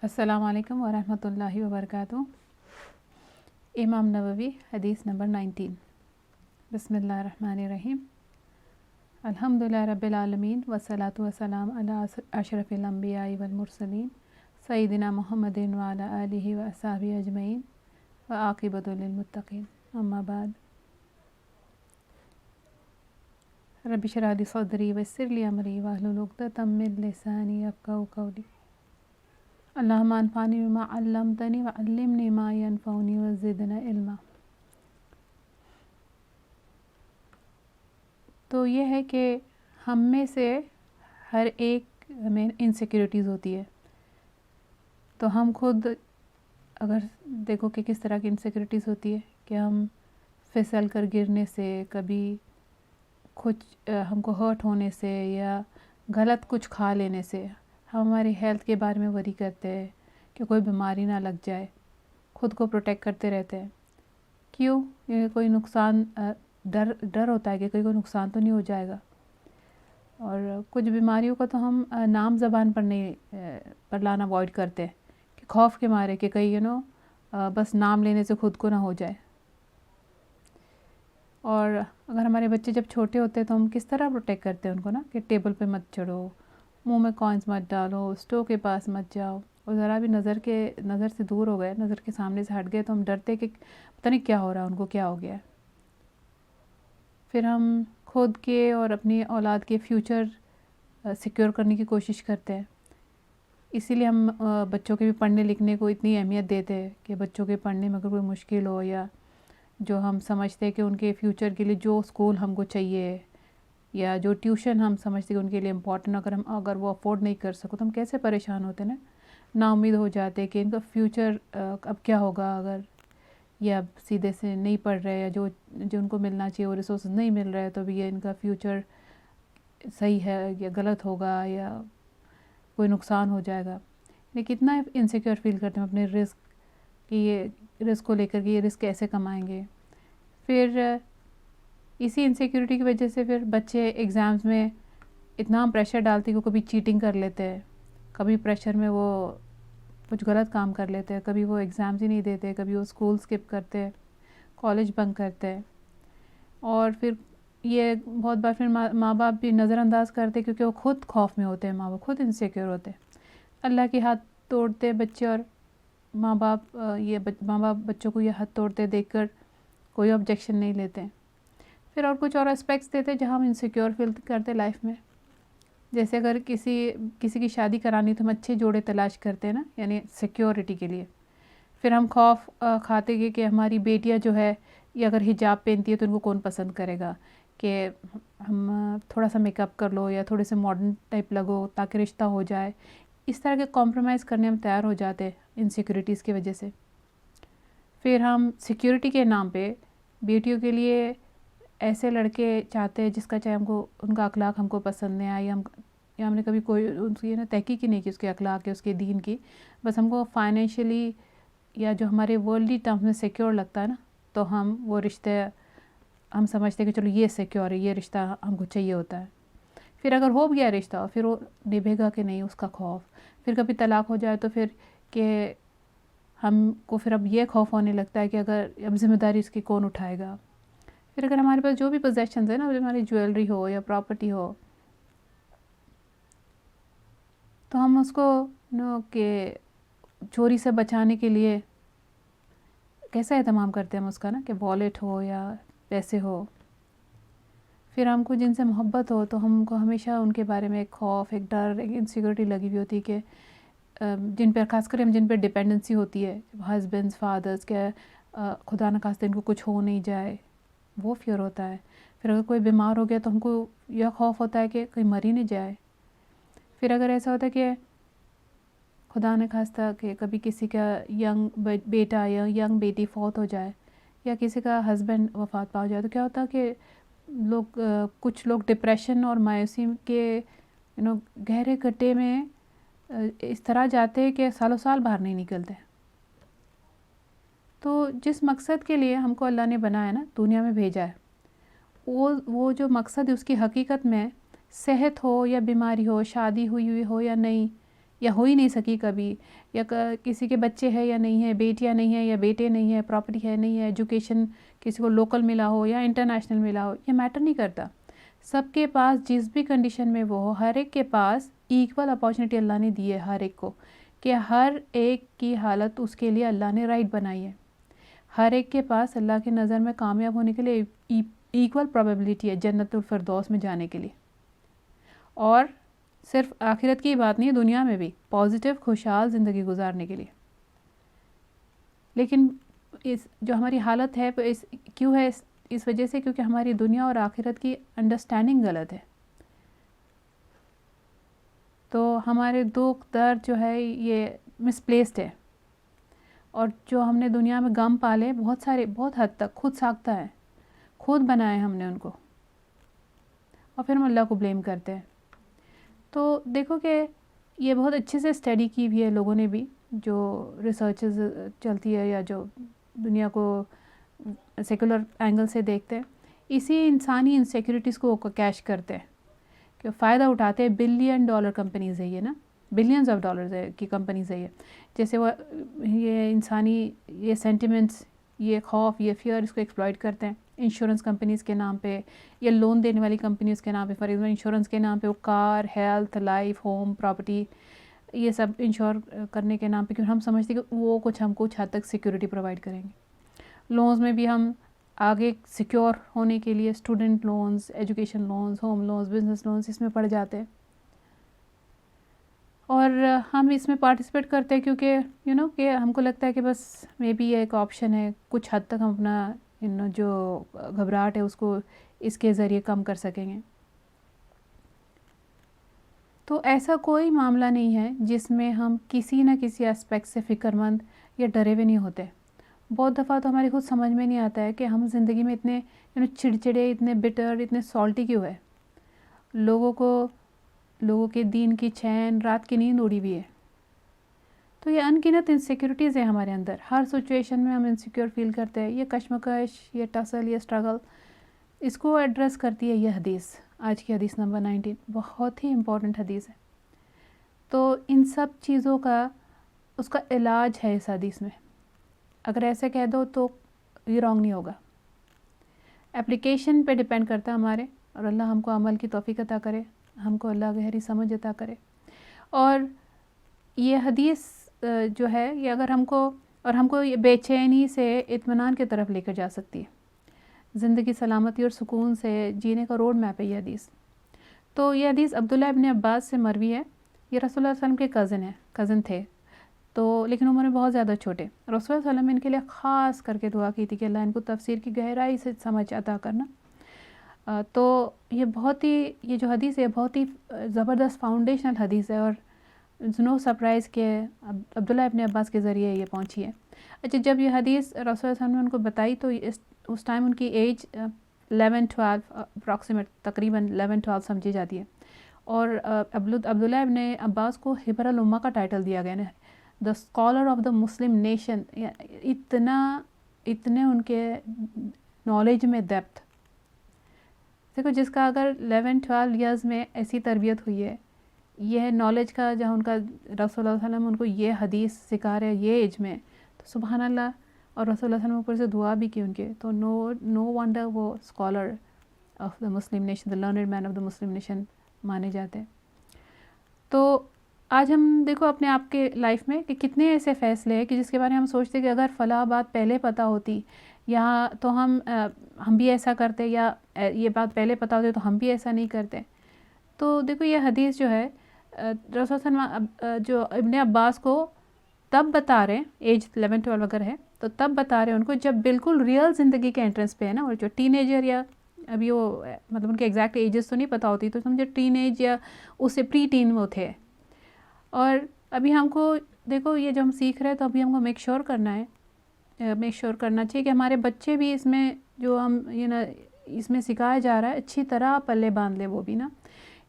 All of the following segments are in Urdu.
السلام علیکم ورحمۃ اللہ وبرکاتہ۔ امام نووی حدیث نمبر 19۔ بسم اللہ الرحمن الرحیم۔ الحمدللہ رب العالمین والصلاة والسلام علی اشرف الانبیاء والمرسلین سیدنا محمد وعلی آلہ واصحابہ اجمعین وعاقبۃ للمتقین، اما بعد۔ رب اشرح لی صدری ویسر لی امری واحلل عقدۃ من لسانی یفقہوا قولی۔ اللہم انفعنی بما علمتنی وعلمنی ما ینفعنی وزدنا علما۔ تو یہ ہے کہ ہم میں سے ہر ایک میں انسیکیورٹیز ہوتی ہے، تو ہم خود اگر دیکھو کہ کس طرح کی انسیکیورٹیز ہوتی ہے کہ ہم پھسل کر گرنے سے، کبھی کچھ ہم کو ہرٹ ہونے سے یا غلط کچھ کھا لینے سے ہم ہماری ہیلتھ کے بارے میں وری کرتے ہیں کہ کوئی بیماری نہ لگ جائے، خود کو پروٹیکٹ کرتے رہتے ہیں۔ کیوں؟ یہ کوئی نقصان، ڈر ہوتا ہے کہ کوئی نقصان تو نہیں ہو جائے گا۔ اور کچھ بیماریوں کا تو ہم نام زبان پر لانا اوائڈ کرتے ہیں کہ خوف کے مارے کہ کہیں بس نام لینے سے خود کو نہ ہو جائے۔ اور اگر ہمارے بچے جب چھوٹے ہوتے ہیں تو ہم کس طرح پروٹیکٹ کرتے ہیں ان کو نا، کہ ٹیبل پہ مت چڑھو، منہ میں کوائنس مت ڈالو، اسٹو کے پاس مت جاؤ، اور ذرا بھی نظر سے دور ہو گئے، نظر کے سامنے سے ہٹ گئے تو ہم ڈرتے کہ پتہ نہیں کیا ہو رہا ہے، ان کو کیا ہو گیا ہے۔ پھر ہم خود کے اور اپنی اولاد کے فیوچر سیکیور کرنے کی کوشش کرتے ہیں، اسی لیے ہم بچوں کے بھی پڑھنے لکھنے کو اتنی اہمیت دیتے ہیں کہ بچوں کے پڑھنے میں اگر کوئی مشکل ہو، یا جو ہم سمجھتے ہیں کہ ان کے فیوچر کے لیے جو اسکول ہم کو چاہیے یا جو ٹیوشن ہم سمجھتے ہیں ان کے لیے امپورٹنٹ، اگر وہ افورڈ نہیں کر سکو تو ہم کیسے پریشان ہوتے ہیں نا امید ہو جاتے کہ ان کا فیوچر اب کیا ہوگا اگر یہ اب سیدھے سے نہیں پڑھ رہے، یا جو ان کو ملنا چاہیے وہ ریسورسز نہیں مل رہے، تو بھی یہ ان کا فیوچر صحیح ہے یا غلط ہوگا یا کوئی نقصان ہو جائے گا۔ لیکن کتنا انسیکیور فیل کرتے ہیں اپنے رزق کہ یہ رزق کو لے کر کے، یہ رزق کیسے کمائیں گے۔ پھر اسی انسیکیورٹی کی وجہ سے پھر بچے ایگزامز میں اتنا پریشر ڈالتے کہ وہ کبھی چیٹنگ کر لیتے ہیں، کبھی پریشر میں وہ کچھ غلط کام کر لیتے ہیں، کبھی وہ ایگزامز ہی نہیں دیتے، کبھی وہ اسکول اسکپ کرتے، کالج بنک کرتے ہیں۔ اور پھر یہ بہت بار پھر ماں باپ بھی نظر انداز کرتے کیونکہ وہ خود خوف میں ہوتے ہیں، ماں باپ خود انسیکیور ہوتے ہیں۔ اللہ کے ہاتھ توڑتے بچے، اور ماں باپ بچوں کو یہ ہاتھ توڑتے دیکھ کر کوئی آبجیکشن نہیں لیتے۔ پھر اور کچھ اور اسپیکٹس دیتے جہاں ہم انسیکیور فیل کرتے لائف میں، جیسے اگر کسی کی شادی کرانی تو ہم اچھے جوڑے تلاش کرتے ہیں نا، یعنی سیکیورٹی کے لیے۔ پھر ہم خوف کھاتے کہ ہماری بیٹیاں جو ہے یہ اگر حجاب پہنتی ہے تو ان کو کون پسند کرے گا، کہ ہم تھوڑا سا میک اپ کر لو یا تھوڑے سے ماڈرن ٹائپ لگو تاکہ رشتہ ہو جائے۔ اس طرح کے کمپرومائز کرنے ہم تیار ہو جاتے ہیں انسیکیورٹیز کی وجہ سے۔ پھر ہم سیکیورٹی کے نام پہ بیٹیوں کے لیے ایسے لڑکے چاہتے ہیں جس کا چاہے ہم کو ان کا اخلاق ہم کو پسند نہیں آئے، یا ہم نے کبھی کوئی ان کی تحقیق ہی نہیں کی اس کے اخلاق یا اس کے دین کی، بس ہم کو فائنینشلی یا جو ہمارے ورلڈلی ٹرمز میں سیکیور لگتا ہے نا، تو ہم وہ رشتے ہم سمجھتے ہیں کہ چلو یہ سیکیور ہے، یہ رشتہ ہم کو چاہیے ہوتا ہے۔ پھر اگر ہو گیا رشتہ پھر وہ نبھے گا کہ نہیں، اس کا خوف۔ پھر کبھی طلاق ہو جائے تو پھر کہ ہم کو پھر اب یہ خوف ہونے لگتا ہے کہ اگر اب ذمہ داری اس کی کون اٹھائے گا۔ پھر اگر ہمارے پاس جو بھی پوزیشنز ہیں نا، ہماری جویلری ہو یا پراپرٹی ہو، تو ہم اس کو کہ چوری سے بچانے کے لیے کیسا اہتمام کرتے ہیں ہم اس کا نا، کہ والیٹ ہو یا پیسے ہو۔ پھر ہم کو جن سے محبت ہو تو ہم کو ہمیشہ ان کے بارے میں ایک خوف، ایک ڈر، ایک انسیکیورٹی لگی ہوئی ہوتی کہ جن پہ خاص کر جن پہ ڈپینڈنسی ہوتی ہے، ہسبینڈز، فادرز، کہ خدا نہ خواستہ ان کو کچھ ہو نہیں جائے، وہ فیئر ہوتا ہے۔ پھر اگر کوئی بیمار ہو گیا تو ہم کو یہ خوف ہوتا ہے کہ کہیں مر ہی نہیں جائے۔ پھر اگر ایسا ہوتا ہے کہ خدا نہ خواستہ کہ کبھی کسی کا ینگ بیٹا یا ینگ بیٹی فوت ہو جائے، یا کسی کا ہسبینڈ وفات پا جائے، تو کیا ہوتا ہے کہ کچھ لوگ ڈپریشن اور مایوسی کے گہرے گڈھے میں اس طرح جاتے ہیں کہ سالوں سال باہر نہیں نکلتے۔ تو جس مقصد کے لیے ہم کو اللہ نے بنایا نا، دنیا میں بھیجا ہے، وہ جو مقصد ہے اس کی حقیقت میں صحت ہو یا بیماری ہو، شادی ہوئی ہو یا نہیں، یا ہو ہی نہیں سکی کبھی، یا کسی کے بچے ہیں یا نہیں ہے، بیٹیاں نہیں ہیں یا بیٹے نہیں ہیں، پراپرٹی ہے نہیں ہے، ایجوکیشن کسی کو لوکل ملا ہو یا انٹرنیشنل ملا ہو، یہ میٹر نہیں کرتا. سب کے پاس جس بھی کنڈیشن میں وہ ہو، ہر ایک کے پاس ایکول اپارچونیٹی اللہ نے دی ہے ہر ایک کو، کہ ہر ایک کی حالت اس کے لیے اللہ نے رائٹ بنائی ہے. ہر ایک کے پاس اللہ کی نظر میں کامیاب ہونے کے لیے ایکول پروبیبلٹی ہے جنت الفردوس میں جانے کے لیے. اور صرف آخرت کی بات نہیں، دنیا میں بھی پازیٹیو خوشحال زندگی گزارنے کے لیے. لیکن جو ہماری حالت ہے کیوں ہے اس وجہ سے، کیونکہ ہماری دنیا اور آخرت کی انڈرسٹینڈنگ غلط ہے. تو ہمارے دکھ درد جو ہے یہ مس پلیسڈ ہے، اور جو ہم نے دنیا میں غم پالے بہت حد تک خود ساختہ ہے، خود بنائے ہم نے ان کو، اور پھر ہم اللہ کو بلیم کرتے ہیں. تو دیکھو کہ یہ بہت اچھے سے اسٹڈی کی بھی ہے لوگوں نے بھی، جو ریسرچز چلتی ہے یا جو دنیا کو سیکولر اینگل سے دیکھتے ہیں. اسی انسانی انسیکیورٹیز کو کیش کرتے ہیں، کہ فائدہ اٹھاتے ہیں. $1 بلین کمپنیز ہے یہ نا، بلینز آف ڈالرز کی کمپنیز ہے یہ. جیسے وہ یہ انسانی یہ سینٹیمنٹس، یہ خوف، یہ فیئر، اس کو ایکسپلائٹ کرتے ہیں انشورنس کمپنیز کے نام پہ یا لون دینے والی کمپنیز کے نام پہ. فار ایگزامپل انشورنس کے نام پہ وہ کار، ہیلتھ، لائف، ہوم، پراپرٹی، یہ سب انشور کرنے کے نام پہ، کیونکہ ہم سمجھتے ہیں کہ وہ ہم کو کچھ حد تک سیکیورٹی پرووائڈ کریں گے. لونز میں بھی ہم آگے سیکیور ہونے کے لیے student loans, education loans, home loans, business loans اس میں پڑ جاتے ہیں. اور ہم اس میں پارٹیسپیٹ کرتے ہیں کیونکہ کہ ہم کو لگتا ہے کہ بس مے بی یہ ایک آپشن ہے، کچھ حد تک ہم اپنا جو گھبراہٹ ہے اس کو اس کے ذریعے کم کر سکیں گے. تو ایسا کوئی معاملہ نہیں ہے جس میں ہم کسی نہ کسی اسپیکٹ سے فکر مند یا ڈرے ہوئے نہیں ہوتے. بہت دفعہ تو ہماری خود سمجھ میں نہیں آتا ہے کہ ہم زندگی میں اتنے چڑچڑے، اتنے بٹر، اتنے سالٹی کیوں ہے. لوگوں کے دین کی چین، رات کی نیند اڑی ہوئی ہے. تو یہ انگنت انسیکیورٹیز ہیں ہمارے اندر، ہر سچویشن میں ہم انسیکیور فیل کرتے ہیں. یہ کشمکش، یہ ٹسل، یہ اسٹرگل، اس کو ایڈریس کرتی ہے یہ حدیث. آج کی حدیث نمبر 19 بہت ہی امپورٹنٹ حدیث ہے. تو ان سب چیزوں کا اس کا علاج ہے اس حدیث میں. اگر ایسے کہہ دو تو یہ رانگ نہیں ہوگا. اپلیکیشن پہ ڈیپینڈ کرتا ہے ہمارے، اور اللہ ہم کو عمل کی توفیق عطا کرے، ہم کو اللہ گہری سمجھ عطا کرے. اور یہ حدیث جو ہے یہ اگر ہم کو یہ بے چینی سے اطمینان کی طرف لے کر جا سکتی ہے، زندگی سلامتی اور سکون سے جینے کا روڈ میپ ہے یہ حدیث. تو یہ حدیث عبداللہ ابن عباس سے مروی ہے. یہ رسول اللہ علیہ وسلم کے کزن تھے، تو لیکن عمر میں بہت زیادہ چھوٹے. رسول اللہ صلی اللہ علیہ وسلم نے ان کے لیے خاص کر کے دعا کی تھی کہ اللہ ان کو تفسیر کی گہرائی سے سمجھ عطا کرنا. تو یہ جو حدیث ہے بہت ہی زبردست فاؤنڈیشنل حدیث ہے، اور نو سرپرائز کہ عبداللہ ابن عباس کے ذریعے یہ پہنچی ہے. اچھا، جب یہ حدیث رسول اللہ صلی اللہ علیہ وسلم نے ان کو بتائی تو اس ٹائم ان کی ایج 11-12 اپروکسیمیٹ، تقریباً 11-12 سمجھی جاتی ہے. اور عبداللہ ابن عباس کو حبر الامہ کا ٹائٹل دیا گیا نا، the scholar of the Muslim nation. اتنے ان کے نالج میں ڈیپتھ دیکھو، جس کا اگر 11-12 ایئرز میں ایسی تربیت ہوئی ہے، یہ نالج کا جہاں ان کا رسول اللہ صلی اللہ علیہ وسلم ان کو یہ حدیث سکھا رہے یہ ایج میں، تو سبحان اللہ. اور رسول اللہ صلی اللہ علیہ وسلم اوپر سے دعا بھی کی ان کے، تو نو ونڈر وہ scholar of the Muslim nation, the learned man of the Muslim nation مانے جاتے ہیں. تو آج ہم دیکھو اپنے آپ کے لائف میں کہ کتنے ایسے فیصلے ہیں کہ جس کے بارے میں ہم سوچتے کہ اگر فلاں بات پہلے پتہ ہوتی یا تو ہم بھی ایسا کرتے، یا یہ بات پہلے پتہ ہوتی تو ہم بھی ایسا نہیں کرتے. تو دیکھو یہ حدیث جو ہے رسول صلی اللہ علیہ وسلم جو ابن عباس کو تب بتا رہے ہیں، ایج 11-12 اگر ہے تو تب بتا رہے ہیں ان کو جب بالکل ریئل زندگی کے انٹرنس پہ ہے نا. اور جو ٹین ایجر یا ابھی وہ مطلب ان کے ایگزیکٹ ایجز تو نہیں پتہ ہوتی، تو سمجھے ٹین ایج یا اس سے پری ٹین وہ تھے. اور ابھی ہم کو دیکھو یہ جو ہم سیکھ رہے ہیں، تو ابھی ہم کو میک شور کرنا چاہیے کہ ہمارے بچے بھی اس میں جو ہم اس میں سکھایا جا رہا ہے اچھی طرح پلے باندھ لے وہ بھی نا،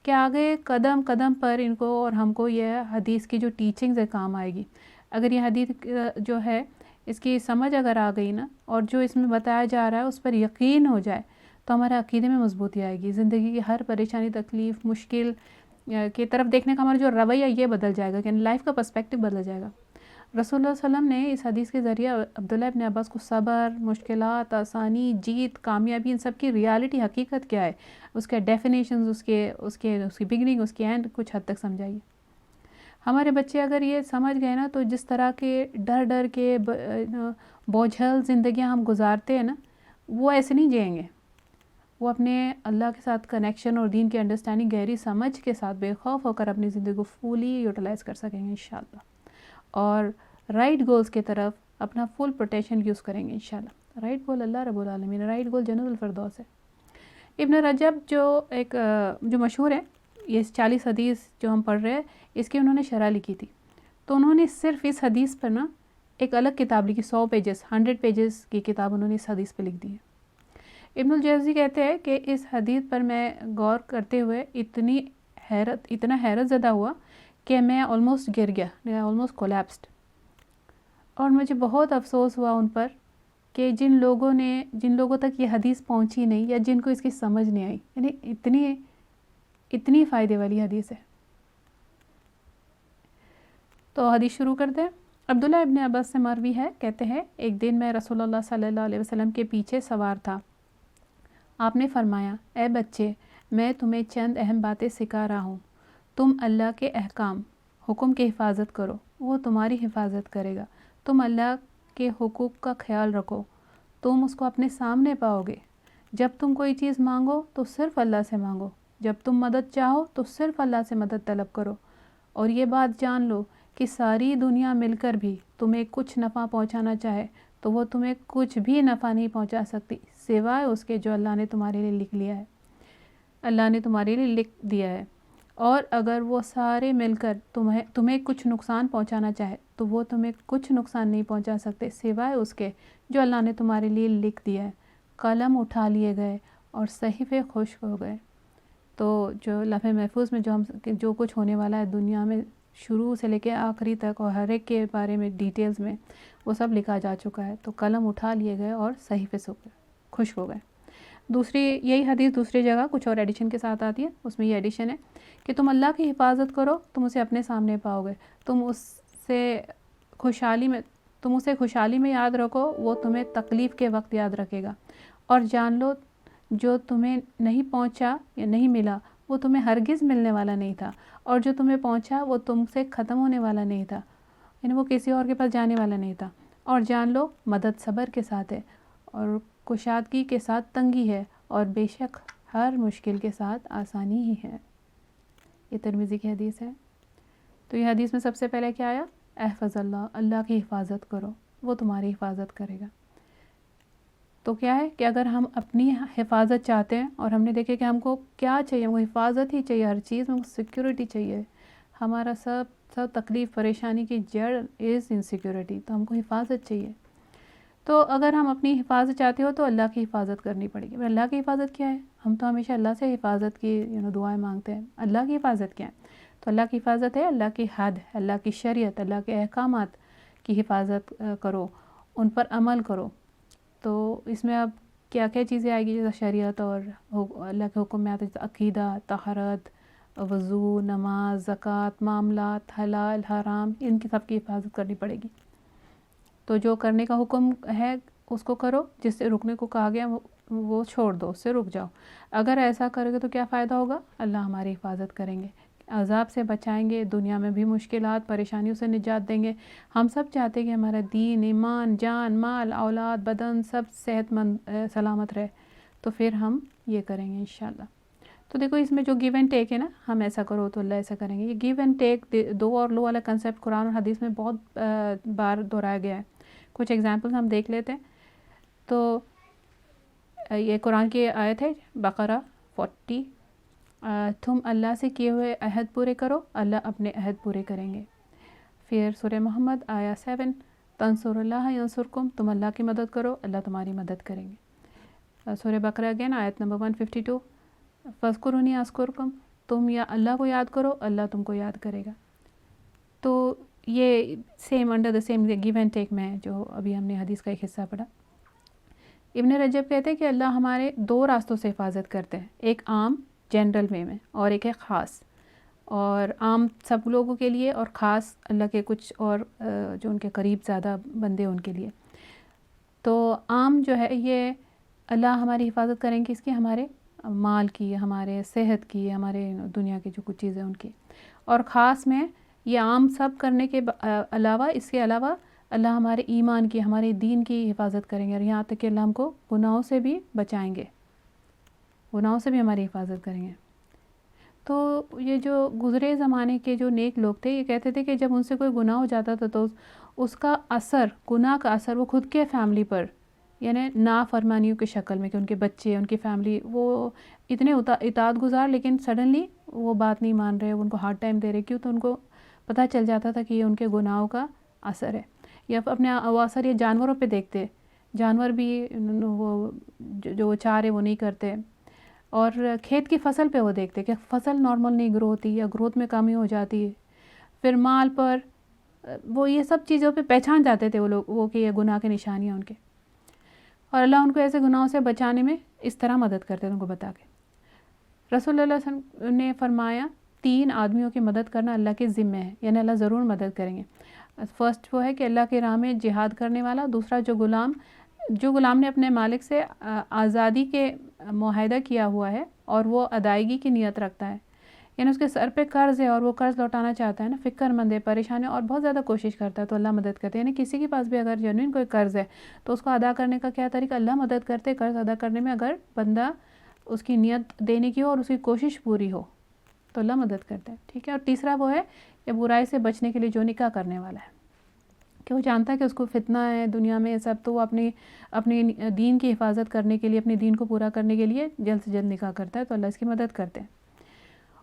کہ آگے قدم قدم پر ان کو اور ہم کو یہ حدیث کی جو ٹیچنگز ہے کام آئے گی. اگر یہ حدیث جو ہے اس کی سمجھ اگر آ گئی نا، اور جو اس میں بتایا جا رہا ہے اس پر یقین ہو جائے، تو ہمارے عقیدے میں مضبوطی آئے گی. زندگی کی ہر پریشانی، تکلیف، مشکل کی طرف دیکھنے کا ہمارا جو رویہ یہ بدل جائے گا کہ لائف کا پرسپیکٹیو بدل جائے گا۔ رسول اللہ صلی اللہ علیہ وسلم نے اس حدیث کے ذریعے عبداللہ ابن عباس کو صبر، مشکلات، آسانی، جیت، کامیابی، ان سب کی ریالٹی، حقیقت کیا ہے، اس کے ڈیفینیشنز، اس کی بگننگ، اس کی اینڈ کچھ حد تک سمجھائیے۔ ہمارے بچے اگر یہ سمجھ گئے نا تو جس طرح کے ڈر کے بوجھل زندگیاں ہم گزارتے ہیں نا، وہ ایسے نہیں جئیں گے۔ وہ اپنے اللہ کے ساتھ کنیکشن اور دین کی انڈرسٹینڈنگ، گہری سمجھ کے ساتھ بے خوف ہو کر اپنی زندگی کو فولی یوٹیلائز کر سکیں گے انشاءاللہ، اور رائٹ گولز کی طرف اپنا فل پروٹیکشن یوز کریں گے انشاءاللہ۔ رائٹ گول اللہ رب العالمین، رائٹ گول جنت الفردوس ہے۔ ابن رجب جو مشہور ہے، یہ 40 حدیث جو ہم پڑھ رہے ہیں اس کی انہوں نے شرح لکھی تھی، تو انہوں نے صرف اس حدیث پر نا ایک الگ کتاب لکھی، 100 پیجز کی کتاب انہوں نے اس حدیث پہ لکھ دی ہے۔ ابن الجوزی کہتے ہیں کہ اس حدیث پر میں غور کرتے ہوئے اتنا حیرت زدہ ہوا کہ میں آلموسٹ گر گیا، میں آلموسٹ کولیپسڈ، اور مجھے بہت افسوس ہوا ان پر کہ جن لوگوں تک یہ حدیث پہنچی نہیں، یا جن کو اس کی سمجھ نہیں آئی، یعنی اتنی فائدے والی حدیث ہے۔ تو حدیث شروع کرتے ہیں۔ عبداللہ ابن عباس سے مروی ہے، کہتے ہیں ایک دن میں رسول اللہ صلی اللہ علیہ وسلم کے پیچھے سوار تھا، آپ نے فرمایا اے بچے، میں تمہیں چند اہم باتیں سکھا رہا ہوں، تم اللہ کے احکام، حکم کی حفاظت کرو، وہ تمہاری حفاظت کرے گا، تم اللہ کے حقوق کا خیال رکھو، تم اس کو اپنے سامنے پاؤ گے، جب تم کوئی چیز مانگو تو صرف اللہ سے مانگو، جب تم مدد چاہو تو صرف اللہ سے مدد طلب کرو، اور یہ بات جان لو کہ ساری دنیا مل کر بھی تمہیں کچھ نفع پہنچانا چاہے تو وہ تمہیں کچھ بھی نفع نہیں پہنچا سکتی سوائے اس کے جو اللہ نے تمہارے لیے لکھ لیا ہے، اللہ نے تمہارے لیے لکھ دیا ہے، اور اگر وہ سارے مل کر تمہیں کچھ نقصان پہنچانا چاہے تو وہ تمہیں کچھ نقصان نہیں پہنچا سکتے سوائے اس کے جو اللہ نے تمہارے لیے لکھ دیا ہے۔ قلم اٹھا لیے گئے اور صحیفے خشک ہو گئے۔ تو جو لوح محفوظ میں جو کچھ ہونے والا ہے دنیا میں شروع سے لے کے آخری تک، اور ہر ایک کے بارے میں ڈیٹیلز میں وہ سب لکھا جا چکا ہے، تو قلم اٹھا لیے گئے اور صحیفے خشک ہو گئے۔ یہی حدیث دوسری جگہ کچھ اور ایڈیشن کے ساتھ آتی ہے، اس میں یہ ایڈیشن ہے کہ تم اللہ کی حفاظت کرو، تم اسے اپنے سامنے پاؤ گے، تم اسے خوشحالی میں یاد رکھو، وہ تمہیں تکلیف کے وقت یاد رکھے گا، اور جان لو جو تمہیں نہیں پہنچا یا نہیں ملا وہ تمہیں ہرگز ملنے والا نہیں تھا، اور جو تمہیں پہنچا وہ تم سے ختم ہونے والا نہیں تھا، یعنی وہ کسی اور کے پاس جانے والا نہیں تھا، اور جان لو مدد صبر کے ساتھ ہے، اور کشادگی کے ساتھ تنگی ہے، اور بے شک ہر مشکل کے ساتھ آسانی ہی ہے۔ یہ ترمذی کی حدیث ہے۔ تو یہ حدیث میں سب سے پہلے کیا آیا؟ احفظ اللہ، اللہ کی حفاظت کرو، وہ تمہاری حفاظت کرے گا۔ تو کیا ہے کہ اگر ہم اپنی حفاظت چاہتے ہیں، اور ہم نے دیکھے کہ ہم کو کیا چاہیے، ہم کو حفاظت ہی چاہیے، ہر چیز میں سیکیورٹی چاہیے، ہمارا سب تکلیف پریشانی کی جڑ از انسیکیورٹی، تو ہم کو حفاظت چاہیے۔ تو اگر ہم اپنی حفاظت چاہتے ہو تو اللہ کی حفاظت کرنی پڑے گی۔ اللہ کی حفاظت کیا ہے؟ ہم تو ہمیشہ اللہ سے حفاظت کی دعائیں مانگتے ہیں۔ اللہ کی حفاظت کیا ہے؟ تو اللہ کی حفاظت ہے اللہ کی حد، اللہ کی شریعت، اللہ کے احکامات کی حفاظت کرو، ان پر عمل کرو۔ تو اس میں اب کیا کیا چیزیں آئے گی؟ جیسے شریعت اور اللہ کے حکم میں آتے ہیں، عقیدہ، طہارت، وضو، نماز، زکوٰۃ، معاملات، حلال حرام، ان کی سب کی حفاظت کرنی پڑے گی۔ تو جو کرنے کا حکم ہے اس کو کرو، جس سے رکنے کو کہا گیا وہ چھوڑ دو، اس سے رک جاؤ۔ اگر ایسا کرو گے تو کیا فائدہ ہوگا؟ اللہ ہماری حفاظت کریں گے، عذاب سے بچائیں گے، دنیا میں بھی مشکلات پریشانیوں سے نجات دیں گے۔ ہم سب چاہتے ہیں کہ ہمارا دین، ایمان، جان، مال، اولاد، بدن سب صحت مند سلامت رہے، تو پھر ہم یہ کریں گے انشاءاللہ۔ تو دیکھو اس میں جو گیو اینڈ ٹیک ہے نا، ہم ایسا کرو تو اللہ ایسا کریں گے، یہ گیو اینڈ ٹیک، دو اور لو والا کنسیپٹ قرآن اور حدیث میں بہت بار دہرایا گیا ہے۔ کچھ ایگزامپل ہم دیکھ لیتے ہیں۔ تو یہ قرآن کی آیت ہے بقرہ 40، تم اللہ سے کیے ہوئے عہد پورے کرو، اللہ اپنے عہد پورے کریں گے۔ پھر سورہ محمد آیا 7، تنصر اللہ ینصرکم، تم اللہ کی مدد کرو، اللہ تمہاری مدد کریں گے۔ سورہ بقرہ اگین آیت نمبر 152، فاذکرونی اذکرکم، تم یا اللہ کو یاد کرو، اللہ تم کو یاد کرے گا۔ تو یہ same under the same give and take میں جو ابھی ہم نے حدیث کا ایک حصہ پڑھا۔ ابن رجب کہتے ہیں کہ اللہ ہمارے دو راستوں سے حفاظت کرتے ہیں، ایک عام جنرل وے میں، اور ایک ہے خاص۔ اور عام سب لوگوں کے لیے اور خاص اللہ کے کچھ اور جو ان کے قریب زیادہ بندے ان کے لیے. تو عام جو ہے یہ اللہ ہماری حفاظت کریں گے اس کی، ہمارے مال کی، ہمارے صحت کی، ہمارے دنیا کی جو کچھ چیزیں ان کی. اور خاص میں یہ عام سب کرنے کے علاوہ، اس کے علاوہ اللہ ہمارے ایمان کی، ہمارے دین کی حفاظت کریں گے، اور یہاں تک کہ اللہ ہم کو گناہوں سے بھی بچائیں گے، گناہوں سے بھی ہماری حفاظت کریں گے. تو یہ جو گزرے زمانے کے جو نیک لوگ تھے یہ کہتے تھے کہ جب ان سے کوئی گناہ ہو جاتا تھا تو اس کا اثر، گناہ کا اثر وہ خود کے فیملی پر، یعنی نافرمانیوں کی شکل میں، کہ ان کے بچے، ان کی فیملی وہ اتنے اطاعت گزار لیکن سڈنلی وہ بات نہیں مان رہے، ان کو ہارڈ ٹائم دے رہے. کیوں؟ تو ان کو پتہ چل جاتا تھا کہ یہ ان کے گناہوں کا اثر ہے. یا اپنے وہ اثر یہ جانوروں پہ دیکھتے، جانور بھی وہ جو چارے وہ نہیں کرتے. اور کھیت کی فصل پہ وہ دیکھتے کہ فصل نارمل نہیں گرو ہوتی یا گروتھ میں کمی ہو جاتی ہے. پھر مال پر وہ یہ سب چیزوں پہ پہچان جاتے تھے وہ لوگ، وہ کہ یہ گناہ کے نشانیاں ان کے. اور اللہ ان کو ایسے گناہوں سے بچانے میں اس طرح مدد کرتے تھے ان کو بتا کے. رسول اللہ صلی اللہ علیہ وسلم نے فرمایا 3 آدمیوں کی مدد کرنا اللہ کے ذمہ ہے، یعنی اللہ ضرور مدد کریں گے. فرسٹ وہ ہے کہ اللہ کی راہ میں جہاد کرنے والا. دوسرا جو غلام نے اپنے مالک سے آزادی کے معاہدہ کیا ہوا ہے اور وہ ادائیگی کی نیت رکھتا ہے، یعنی اس کے سر پہ قرض ہے اور وہ قرض لوٹانا چاہتا ہے نا، فکر مند ہے، پریشان ہے اور بہت زیادہ کوشش کرتا ہے، تو اللہ مدد کرتے ہیں. یعنی کسی کے پاس بھی اگر جنوین کوئی قرض ہے تو اس کو ادا کرنے کا کیا طریقہ، اللہ مدد کرتے قرض ادا کرنے میں. اگر بندہ اس کی نیت دینے کی ہو اور اس کی کوشش پوری ہو تو اللہ مدد کرتا ہے. ٹھیک ہے. اور تیسرا وہ ہے کہ برائی سے بچنے کے لیے جو نکاح کرنے والا ہے، کہ وہ جانتا ہے کہ اس کو فتنہ ہے دنیا میں سب، تو وہ اپنی دین کی حفاظت کرنے کے لیے، اپنے دین کو پورا کرنے کے لیے جلد سے جلد نکاح کرتا ہے، تو اللہ اس کی مدد کرتے ہیں.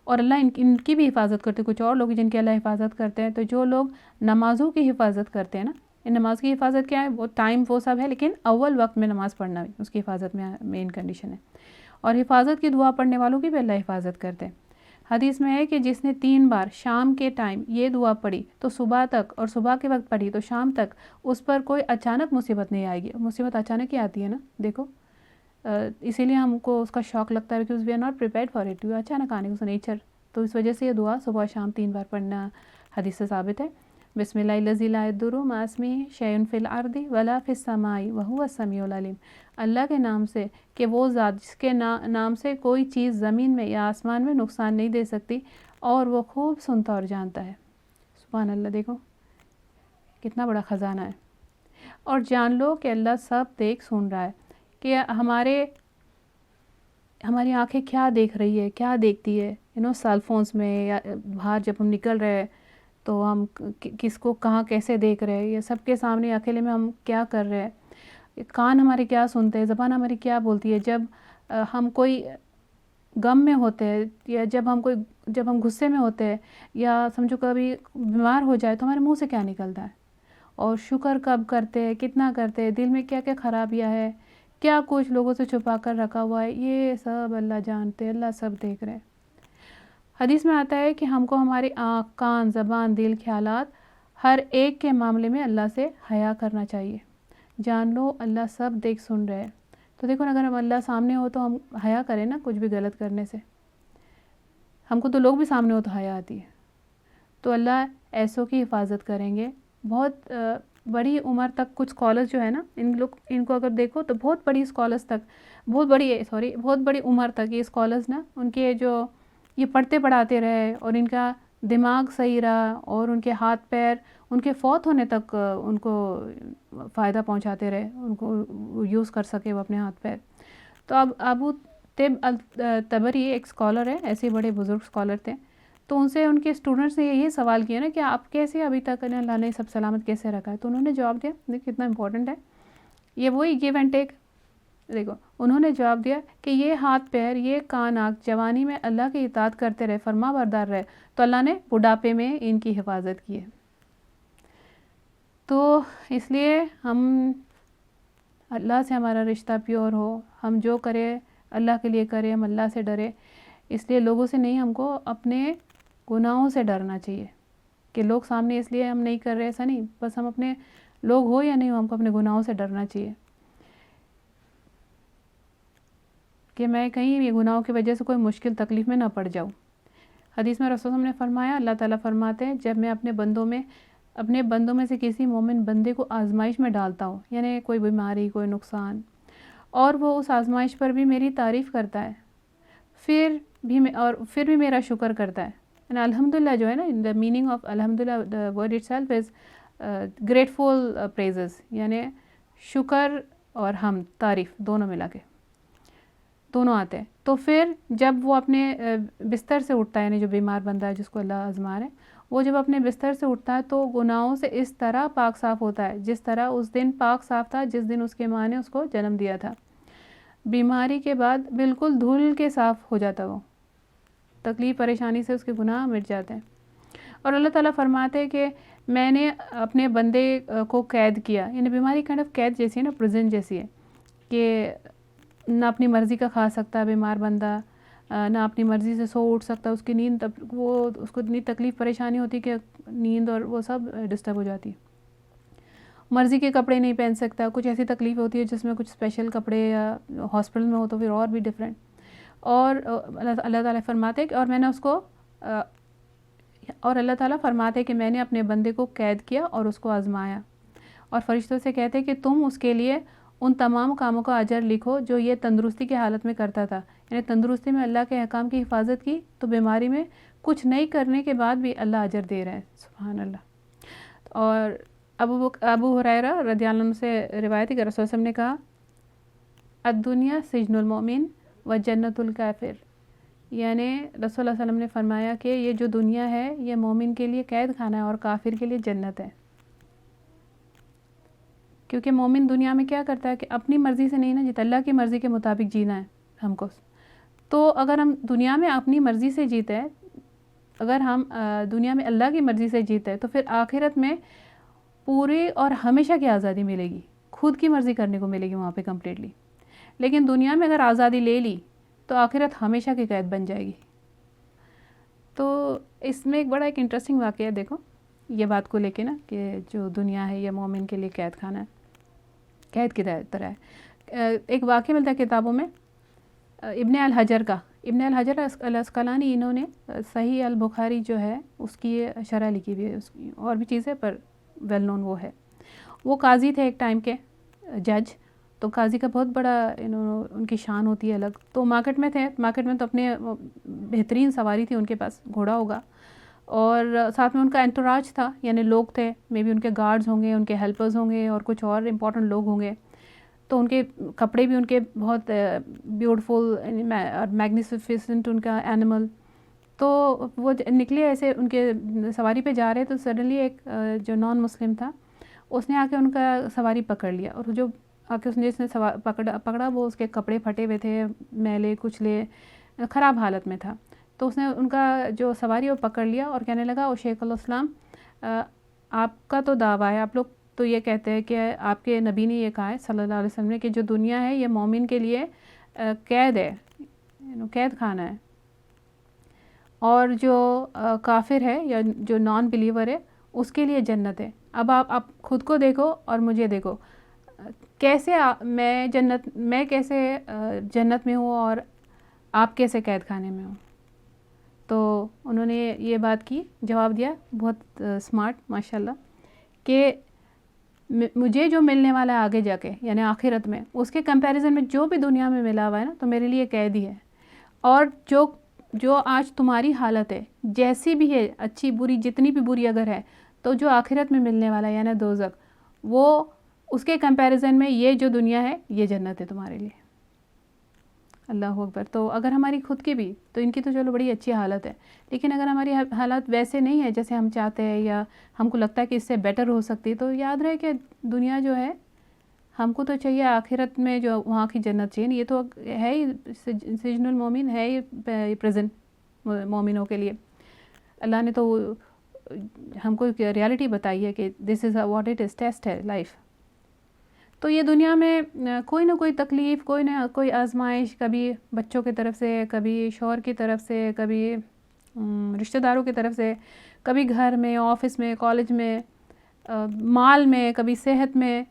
اور اللہ ان کی بھی حفاظت کرتے. کچھ اور لوگ جن کی اللہ حفاظت کرتے ہیں، تو جو لوگ نمازوں کی حفاظت کرتے ہیں نا، نماز کی حفاظت کیا ہے، وہ ٹائم وہ سب ہے، لیکن اول وقت میں نماز پڑھنا بھی اس کی حفاظت میں مین کنڈیشن ہے. اور حفاظت کی دعا پڑھنے والوں کی بھی اللہ حفاظت کرتے ہیں. حدیث میں ہے کہ جس نے 3 بار شام کے ٹائم یہ دعا پڑھی تو صبح تک، اور صبح کے وقت پڑھی تو شام تک اس پر کوئی اچانک مصیبت نہیں آئے گی. مصیبت اچانک ہی آتی ہے نا، دیکھو اسی لیے ہم کو اس کا شوق لگتا ہے، because we are not prepared for it, اچانک آنے کو نیچر. تو اس وجہ سے یہ دعا صبح شام 3 بار پڑھنا حدیث سے ثابت ہے. بسم اللہ الذی لا یضر مع اسمہ شیء فی الارض ولا فی السماء وہو السمیع العلیم. اللہ کے نام سے، کہ وہ ذات جس کے نام سے کوئی چیز زمین میں یا آسمان میں نقصان نہیں دے سکتی، اور وہ خوب سنتا اور جانتا ہے. سبحان اللہ. دیکھو کتنا بڑا خزانہ ہے. اور جان لو کہ اللہ سب دیکھ سن رہا ہے، کہ ہماری آنکھیں کیا دیکھ رہی ہے، کیا دیکھتی ہے. سیل فونز میں یا باہر جب ہم نکل رہے تو ہم کس کو کہاں کیسے دیکھ رہے ہیں، یہ سب کے سامنے اکیلے میں ہم کیا کر رہے ہیں، کان ہمارے کیا سنتے ہیں، زبان ہماری کیا بولتی ہے. جب ہم کوئی غم میں ہوتے ہیں، یا جب ہم غصے میں ہوتے ہیں، یا سمجھو کبھی بیمار ہو جائے تو ہمارے منہ سے کیا نکلتا ہے، اور شکر کب کرتے ہیں، کتنا کرتے ہیں، دل میں کیا کیا خرابیاں ہے، کیا کچھ لوگوں سے چھپا کر رکھا ہوا ہے، یہ سب اللہ جانتے ہیں، اللہ سب دیکھ رہے ہیں. حدیث میں آتا ہے کہ ہم کو ہماری آنکھ، کان، زبان، دل، خیالات ہر ایک کے معاملے میں اللہ سے حیا کرنا چاہیے. جان لو اللہ سب دیکھ سن رہے ہیں. تو دیکھو نا، اگر ہم اللہ سامنے ہو تو ہم حیا کریں نا کچھ بھی غلط کرنے سے. ہم کو تو لوگ بھی سامنے ہو تو حیا آتی ہے. تو اللہ ایسوں کی حفاظت کریں گے. بہت بڑی عمر تک کچھ اسکالرز جو ہے نا، ان کو اگر دیکھو تو بہت بڑی عمر تک یہ اسکالرز نا، ان کے جو یہ پڑھتے پڑھاتے رہے اور ان کا دماغ صحیح رہا، اور ان کے ہاتھ پیر ان کے فوت ہونے تک ان کو فائدہ پہنچاتے رہے، ان کو یوز کر سکے وہ اپنے ہاتھ پیر. تو اب ابو طب الطبری ایک اسکالر ہے، ایسے بڑے بزرگ اسکالر تھے. تو ان سے ان کے اسٹوڈنٹس نے یہی سوال کیا نا کہ آپ کیسے ابھی تک اللہ نے سب سلامت کیسے رکھا ہے. تو انہوں نے جواب دیا، دیکھ کتنا امپورٹنٹ ہے یہ، وہی گیو اینڈ ٹیک. دیکھو انہوں نے جواب دیا کہ یہ ہاتھ پیر، یہ کان، آنکھ جوانی میں اللہ کی اطاعت کرتے رہے، فرما بردار رہے، تو اللہ نے بڑھاپے میں ان کی حفاظت کی ہے. تو اس لیے ہم اللہ سے ہمارا رشتہ پیور ہو، ہم جو کرے اللہ کے لیے کرے، ہم اللہ سے ڈرے. اس لیے لوگوں سے نہیں، ہم کو اپنے گناہوں سے ڈرنا چاہیے، کہ لوگ سامنے اس لیے ہم نہیں کر رہے، ایسا نہیں، بس ہم اپنے لوگ ہو یا نہیں ہو، ہم کو اپنے گناہوں سے ڈرنا چاہیے، کہ میں کہیں یہ گناہوں کی وجہ سے کوئی مشکل تکلیف میں نہ پڑ جاؤں. حدیث میں رسول نے فرمایا، اللہ تعالیٰ فرماتے ہیں جب میں اپنے بندوں میں سے کسی مومن بندے کو آزمائش میں ڈالتا ہوں، یعنی کوئی بیماری، کوئی نقصان، اور وہ اس آزمائش پر بھی میری تعریف کرتا ہے، پھر بھی میرا شکر کرتا ہے. یعنی الحمدللہ جو ہے نا، دا میننگ آف الحمدللہ the word itself is grateful praises, یعنی شکر اور حمد، تعریف دونوں ملا کے دونوں آتے ہیں. تو پھر جب وہ اپنے بستر سے اٹھتا ہے، یعنی جو بیمار بندہ ہے جس کو اللہ آزما ہے، وہ جب اپنے بستر سے اٹھتا ہے تو گناہوں سے اس طرح پاک صاف ہوتا ہے جس طرح اس دن پاک صاف تھا جس دن اس کے ماں نے اس کو جنم دیا تھا. بیماری کے بعد بالکل دھل کے صاف ہو جاتا، وہ تکلیف پریشانی سے اس کے گناہ مٹ جاتے ہیں. اور اللہ تعالیٰ فرماتے ہیں کہ میں نے اپنے بندے کو قید کیا، یعنی بیماری کائنڈ آف قید جیسی ہے نا، پرزن جیسی ہے، کہ نہ اپنی مرضی کا کھا سکتا بیمار بندہ، نہ اپنی مرضی سے سو اٹھ سکتا، اس کی نیند اس کو اتنی تکلیف پریشانی ہوتی کہ نیند اور وہ سب ڈسٹرب ہو جاتی. مرضی کے کپڑے نہیں پہن سکتا، کچھ ایسی تکلیف ہوتی ہے جس میں کچھ اسپیشل کپڑے یا ہاسپٹل میں ہو تو پھر اور بھی ڈفرینٹ. اور اللہ تعالیٰ فرماتے کہ اللہ تعالیٰ فرماتے کہ میں نے اپنے بندے کو قید کیا اور اس کو آزمایا، اور فرشتوں سے کہتے کہ تم اس کے لیے ان تمام کاموں کا اجر لکھو جو یہ تندرستی کی حالت میں کرتا تھا. یعنی تندرستی میں اللہ کے احکام کی حفاظت کی تو بیماری میں کچھ نہیں کرنے کے بعد بھی اللہ اجر دے رہا ہے. سبحان اللہ. اور ابو ہریرہ رضی اللہ عنہ سے روایت ہے کہ رسول صلی اللہ علیہ وسلم نے کہا، الدنیا سجن المؤمن و جنت الکافر. یعنی رسول اللہ صلی اللہ علیہ وسلم نے فرمایا کہ یہ جو دنیا ہے یہ مومن کے لیے قید خانہ ہے اور کافر کے لیے جنت ہے. کیونکہ مومن دنیا میں کیا کرتا ہے کہ اپنی مرضی سے نہیں نا جیتا، اللہ کی مرضی کے مطابق جینا ہے ہم کو. تو اگر ہم دنیا میں اپنی مرضی سے جیتے ہیں، اگر ہم دنیا میں اللہ کی مرضی سے جیتے ہیں تو پھر آخرت میں پوری اور ہمیشہ کی آزادی ملے گی، خود کی مرضی کرنے کو ملے گی وہاں پہ کمپلیٹلی. لیکن دنیا میں اگر آزادی لے لی تو آخرت ہمیشہ کی قید بن جائے گی. تو اس میں ایک بڑا ایک انٹرسٹنگ واقعہ ہے، دیکھو یہ بات کو لے کے نا، کہ جو دنیا ہے یہ مومن کے لیے قید خانہ ہے، قید کی طرح ہے. ایک واقعہ ملتا ہے کتابوں میں ابن الحجر کا. ابن الحجر العسقلانی، انہوں نے صحیح البخاری جو ہے اس کی شرح لکھی ہوئی ہے، اس کی اور بھی چیزیں پر ویل نون وہ ہے. وہ قاضی تھے ایک ٹائم کے، جج. تو قاضی کا بہت بڑا ان کی شان ہوتی ہے الگ. تو مارکیٹ میں تھے، مارکیٹ میں تو اپنے بہترین سواری تھی ان کے پاس، گھوڑا ہوگا، اور ساتھ میں ان کا انٹوراج تھا، یعنی لوگ تھے، مے بی ان کے گارڈز ہوں گے، ان کے ہیلپرز ہوں گے، اور کچھ اور امپورٹنٹ لوگ ہوں گے. تو ان کے کپڑے بھی ان کے بہت بیوٹیفل اور میگنیفیسنٹ ان کا اینیمل. تو وہ نکلے ایسے ان کے سواری پہ جا رہے، تو سڈنلی ایک جو نان مسلم تھا اس نے آ کے ان کا سواری پکڑ لیا، اور جو آ کے اس نے جس نے پکڑا وہ اس کے کپڑے پھٹے ہوئے تھے، میلے کچلے، خراب حالت میں تھا. تو اس نے ان کا جو سواری وہ پکڑ لیا اور کہنے لگا، او شیخ الاسلام، آپ کا تو دعویٰ ہے، آپ لوگ تو یہ کہتے ہیں کہ آپ کے نبی نے یہ کہا ہے صلی اللہ علیہ وسلم نے کہ جو دنیا ہے یہ مومن کے لیے قید ہے، قید خانہ ہے، اور جو کافر ہے یا جو نان بلیور ہے اس کے لیے جنت ہے. اب آپ خود کو دیکھو اور مجھے دیکھو، کیسے میں کیسے جنت میں ہوں اور آپ کیسے قید خانے میں ہوں. تو انہوں نے یہ بات کی، جواب دیا بہت اسمارٹ ماشاءاللہ، کہ مجھے جو ملنے والا ہے آگے جا کے یعنی آخرت میں، اس کے کمپیریزن میں جو بھی دنیا میں ملا ہوا ہے نا تو میرے لیے قید ہی ہے. اور جو آج تمہاری حالت ہے جیسی بھی ہے، اچھی بری جتنی بھی بری اگر ہے، تو جو آخرت میں ملنے والا ہے یعنی دوزخ، وہ اس کے کمپیریزن میں یہ جو دنیا ہے یہ جنت ہے تمہارے لیے. اللہ اکبر. تو اگر ہماری خود کی بھی، تو ان کی تو چلو بڑی اچھی حالت ہے، لیکن اگر ہماری حالت ویسے نہیں ہے جیسے ہم چاہتے ہیں یا ہم کو لگتا ہے کہ اس سے بیٹر ہو سکتی، تو یاد رہے کہ دنیا جو ہے ہم کو تو چاہیے آخرت میں جو وہاں کی جنت چاہیے. یہ تو ہے ہی سجن المومن، ہے ہی پریزنٹ مومنوں کے لیے. اللہ نے تو ہم کو ریالٹی بتائی ہے کہ this is what it is, test ہے لائف. تو یہ دنیا میں کوئی نہ کوئی تکلیف، کوئی نہ کوئی آزمائش، کبھی بچوں کی طرف سے، کبھی شوہر کی طرف سے، کبھی رشتہ داروں کی طرف سے، کبھی گھر میں، آفس میں، کالج میں، مال میں، کبھی صحت میں،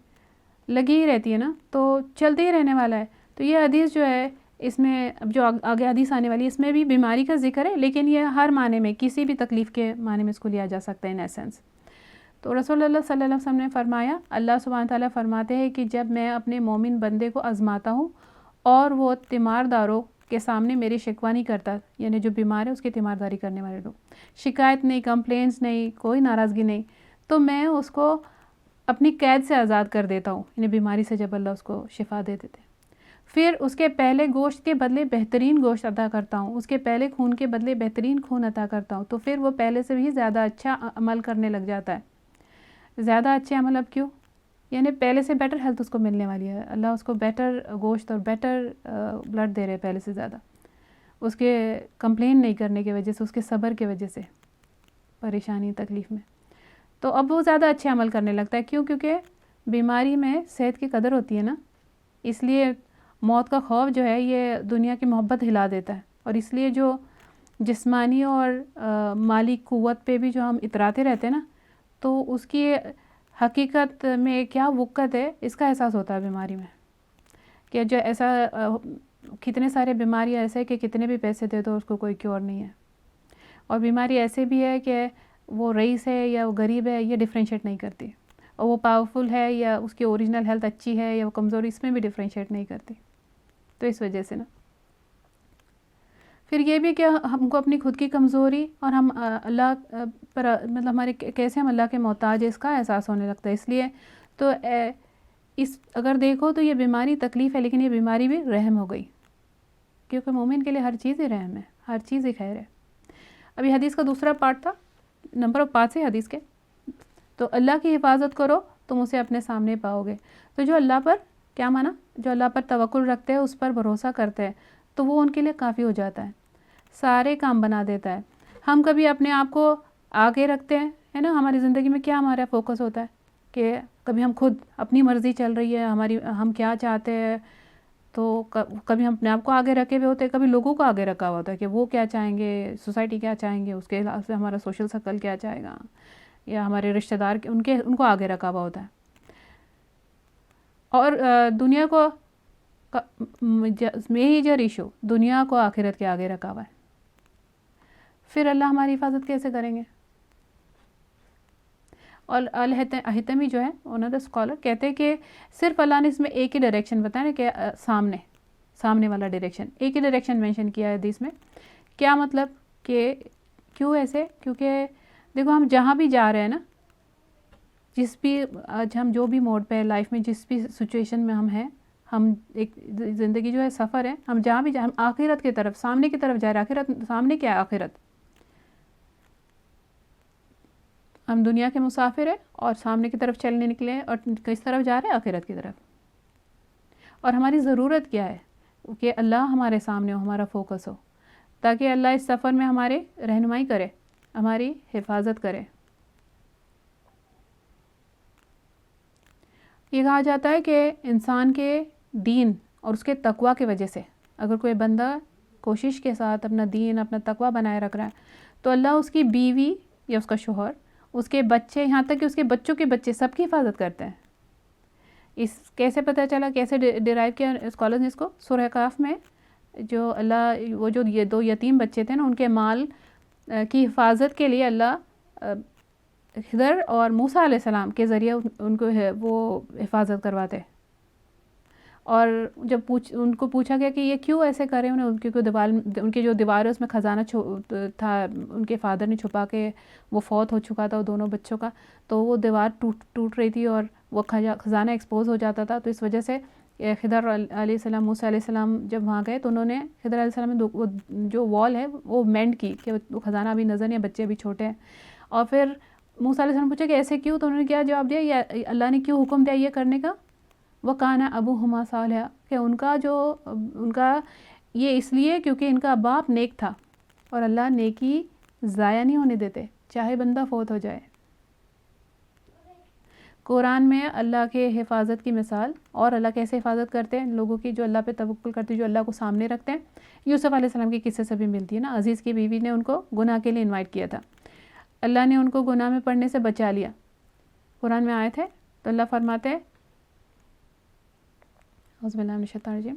لگی ہی رہتی ہے نا، تو چلتے ہی رہنے والا ہے. تو یہ حدیث جو ہے اس میں اب جو آگے حدیث آنے والی ہے اس میں بھی بیماری کا ذکر ہے، لیکن یہ ہر معنی میں، کسی بھی تکلیف کے معنی میں اس کو لیا جا سکتا ہے ان ایسنس۔ تو رسول اللہ صلی اللہ علیہ وسلم نے فرمایا، اللہ سبحانہ تعالیٰ فرماتے ہیں کہ جب میں اپنے مومن بندے کو آزماتا ہوں اور وہ تیمارداروں کے سامنے میری شکوہ نہیں کرتا، یعنی جو بیمار ہے اس کی تیمارداری کرنے والے لوگ، شکایت نہیں، کمپلینس نہیں، کوئی ناراضگی نہیں، تو میں اس کو اپنی قید سے آزاد کر دیتا ہوں، یعنی بیماری سے جب اللہ اس کو شفا دے دیتے، پھر اس کے پہلے گوشت کے بدلے بہترین گوشت عطا کرتا ہوں، اس کے پہلے خون کے بدلے بہترین خون عطا کرتا ہوں، تو پھر وہ پہلے سے بھی زیادہ اچھا عمل کرنے لگ جاتا ہے۔ زیادہ اچھے عمل اب کیوں؟ یعنی پہلے سے بیٹر ہیلتھ اس کو ملنے والی ہے، اللہ اس کو بیٹر گوشت اور بیٹر بلڈ دے رہے پہلے سے زیادہ، اس کے کمپلین نہیں کرنے کی وجہ سے، اس کے صبر کی وجہ سے پریشانی تکلیف میں، تو اب وہ زیادہ اچھے عمل کرنے لگتا ہے۔ کیوں؟ کیونکہ بیماری میں صحت کی قدر ہوتی ہے نا، اس لیے موت کا خوف جو ہے یہ دنیا کی محبت ہلا دیتا ہے، اور اس لیے جو جسمانی اور مالی قوت پہ بھی جو ہم اتراتے رہتے ہیں نا، تو اس کی حقیقت میں کیا وقت ہے اس کا احساس ہوتا ہے بیماری میں، کہ جو ایسا کتنے سارے بیماریاں ایسے کہ کتنے بھی پیسے دے دو اس کو کوئی کیور نہیں ہے، اور بیماری ایسے بھی ہے کہ وہ رئیس ہے یا وہ غریب ہے یہ ڈفرینشیٹ نہیں کرتی، اور وہ پاورفل ہے یا اس کی اوریجنل ہیلتھ اچھی ہے یا وہ کمزوری، اس میں بھی ڈفرینشیٹ نہیں کرتی۔ تو اس وجہ سے نا پھر یہ بھی کہ ہم کو اپنی خود کی کمزوری اور ہم اللہ پر مطلب ہمارے کیسے ہم اللہ کے محتاج ہیں اس کا احساس ہونے لگتا ہے۔ اس لیے تو اس اگر دیکھو تو یہ بیماری تکلیف ہے، لیکن یہ بیماری بھی رحم ہو گئی، کیونکہ مومن کے لیے ہر چیز ہی رحم ہے، ہر چیز ہی خیر ہے۔ ابھی حدیث کا دوسرا پارٹ تھا، نمبر 5 ہے حدیث کے، تو اللہ کی حفاظت کرو تم اسے اپنے سامنے پاؤ گے۔ تو جو اللہ پر کیا مانا، جو اللہ پر توکل رکھتے ہیں، اس پر بھروسہ کرتے ہیں، تو وہ ان کے لیے کافی ہو جاتا ہے، سارے کام بنا دیتا ہے۔ ہم کبھی اپنے آپ کو آگے رکھتے ہیں، ہے نا، ہماری زندگی میں کیا ہمارا فوکس ہوتا ہے کہ کبھی ہم خود اپنی مرضی چل رہی ہے، ہم کیا چاہتے ہیں، تو کبھی ہم اپنے آپ کو آگے رکھے ہوئے ہوتے ہیں، کبھی لوگوں کو آگے رکھا ہوا ہوتا ہے کہ وہ کیا چاہیں گے، سوسائٹی کیا چاہیں گے، اس کے حساب سے ہمارا سوشل سرکل کیا چاہے گا، یا ہمارے رشتہ دار ان کو آگے رکھا ہوا ہوتا ہے، اور دنیا کو میجر ایشو دنیا کو آخرت کے آگے رکھا ہوا ہے۔ پھر اللہ ہماری حفاظت کیسے کریں گے؟ اور الحتمی جو ہے another اسکالر کہتے ہیں کہ صرف اللہ نے اس میں ایک ہی ڈائریکشن بتایا کہ سامنے والا ڈائریکشن، ایک ہی ڈائریکشن مینشن کیا ہے حدیث میں۔ کیا مطلب کہ کیوں ایسے؟ کیونکہ دیکھو ہم جہاں بھی جا رہے ہیں نا، جس بھی آج ہم جو بھی موڈ پہ لائف میں جس بھی سچویشن میں ہم ہیں، ہم ایک زندگی جو ہے سفر ہے، ہم جہاں بھی جائیں ہم آخرت کی طرف، سامنے کی طرف جا رہے ہیں۔ آخرت سامنے کیا ہے؟ آخرت۔ ہم دنیا کے مسافر ہیں اور سامنے کی طرف چلنے نکلے ہیں، اور کس طرف جا رہے ہیں؟ آخرت کی طرف۔ اور ہماری ضرورت کیا ہے؟ کہ اللہ ہمارے سامنے ہو، ہمارا فوکس ہو، تاکہ اللہ اس سفر میں ہمارے رہنمائی کرے، ہماری حفاظت کرے۔ یہ کہا جاتا ہے کہ انسان کے دین اور اس کے تقوی کی وجہ سے اگر کوئی بندہ کوشش کے ساتھ اپنا دین، اپنا تقوی بنائے رکھ رہا ہے، تو اللہ اس کی بیوی یا اس کا شوہر، اس کے بچے، یہاں تک کہ اس کے بچوں کے بچے، سب کی حفاظت کرتے ہیں۔ اس کیسے پتہ چلا، کیسے ڈیرائیو کیا اسکالرز نے اس کو؟ سورہ کہف میں جو اللہ وہ جو یہ 2 یتیم بچے تھے نا، ان کے مال کی حفاظت کے لیے اللہ خضر اور موسیٰ علیہ السلام کے ذریعے ان کو وہ حفاظت کرواتے، اور جب ان کو پوچھا گیا کہ یہ کیوں ایسے کریں، ان کی جو دیوار ہے اس میں خزانہ تھا، ان کے فادر نے چھپا کے، وہ فوت ہو چکا تھا دونوں بچوں کا، تو وہ دیوار ٹوٹ رہی تھی اور وہ خزانہ ایکسپوز ہو جاتا تھا، تو اس وجہ سے خضر علیہ السلام، موسیٰ علیہ السلام جب وہاں گئے تو انہوں نے خضر علیہ السلام نے جو وال ہے وہ مینڈ کی کہ وہ خزانہ ابھی نظر نہیں، بچے ابھی چھوٹے ہیں، اور پھر موسیٰ علیہ السلام پوچھا کہ ایسے کیوں، تو انہوں نے کیا جواب دیا، یا اللہ نے کیوں حکم دیا یہ کرنے کا؟ وَكَانَ أَبُوهُمَا صَالِحًا، کہ ان کا یہ اس لیے کیونکہ ان کا باپ نیک تھا، اور اللہ نیکی ضائع نہیں ہونے دیتے چاہے بندہ فوت ہو جائے۔ قرآن میں اللہ کے حفاظت کی مثال، اور اللہ کیسے حفاظت کرتے ہیں لوگوں کی جو اللہ پہ توکل کرتے ہیں، جو اللہ کو سامنے رکھتے ہیں، یوسف علیہ السلام کے قصے سے بھی ملتی ہے نا۔ عزیز کی بیوی نے ان کو گناہ کے لیے انوائٹ کیا تھا، اللہ نے ان کو گناہ میں پڑنے سے بچا لیا۔ قرآن میں آئے تھے تو اللہ فرماتے ہیں اعوذ باللہ من الشیطان الرجیم،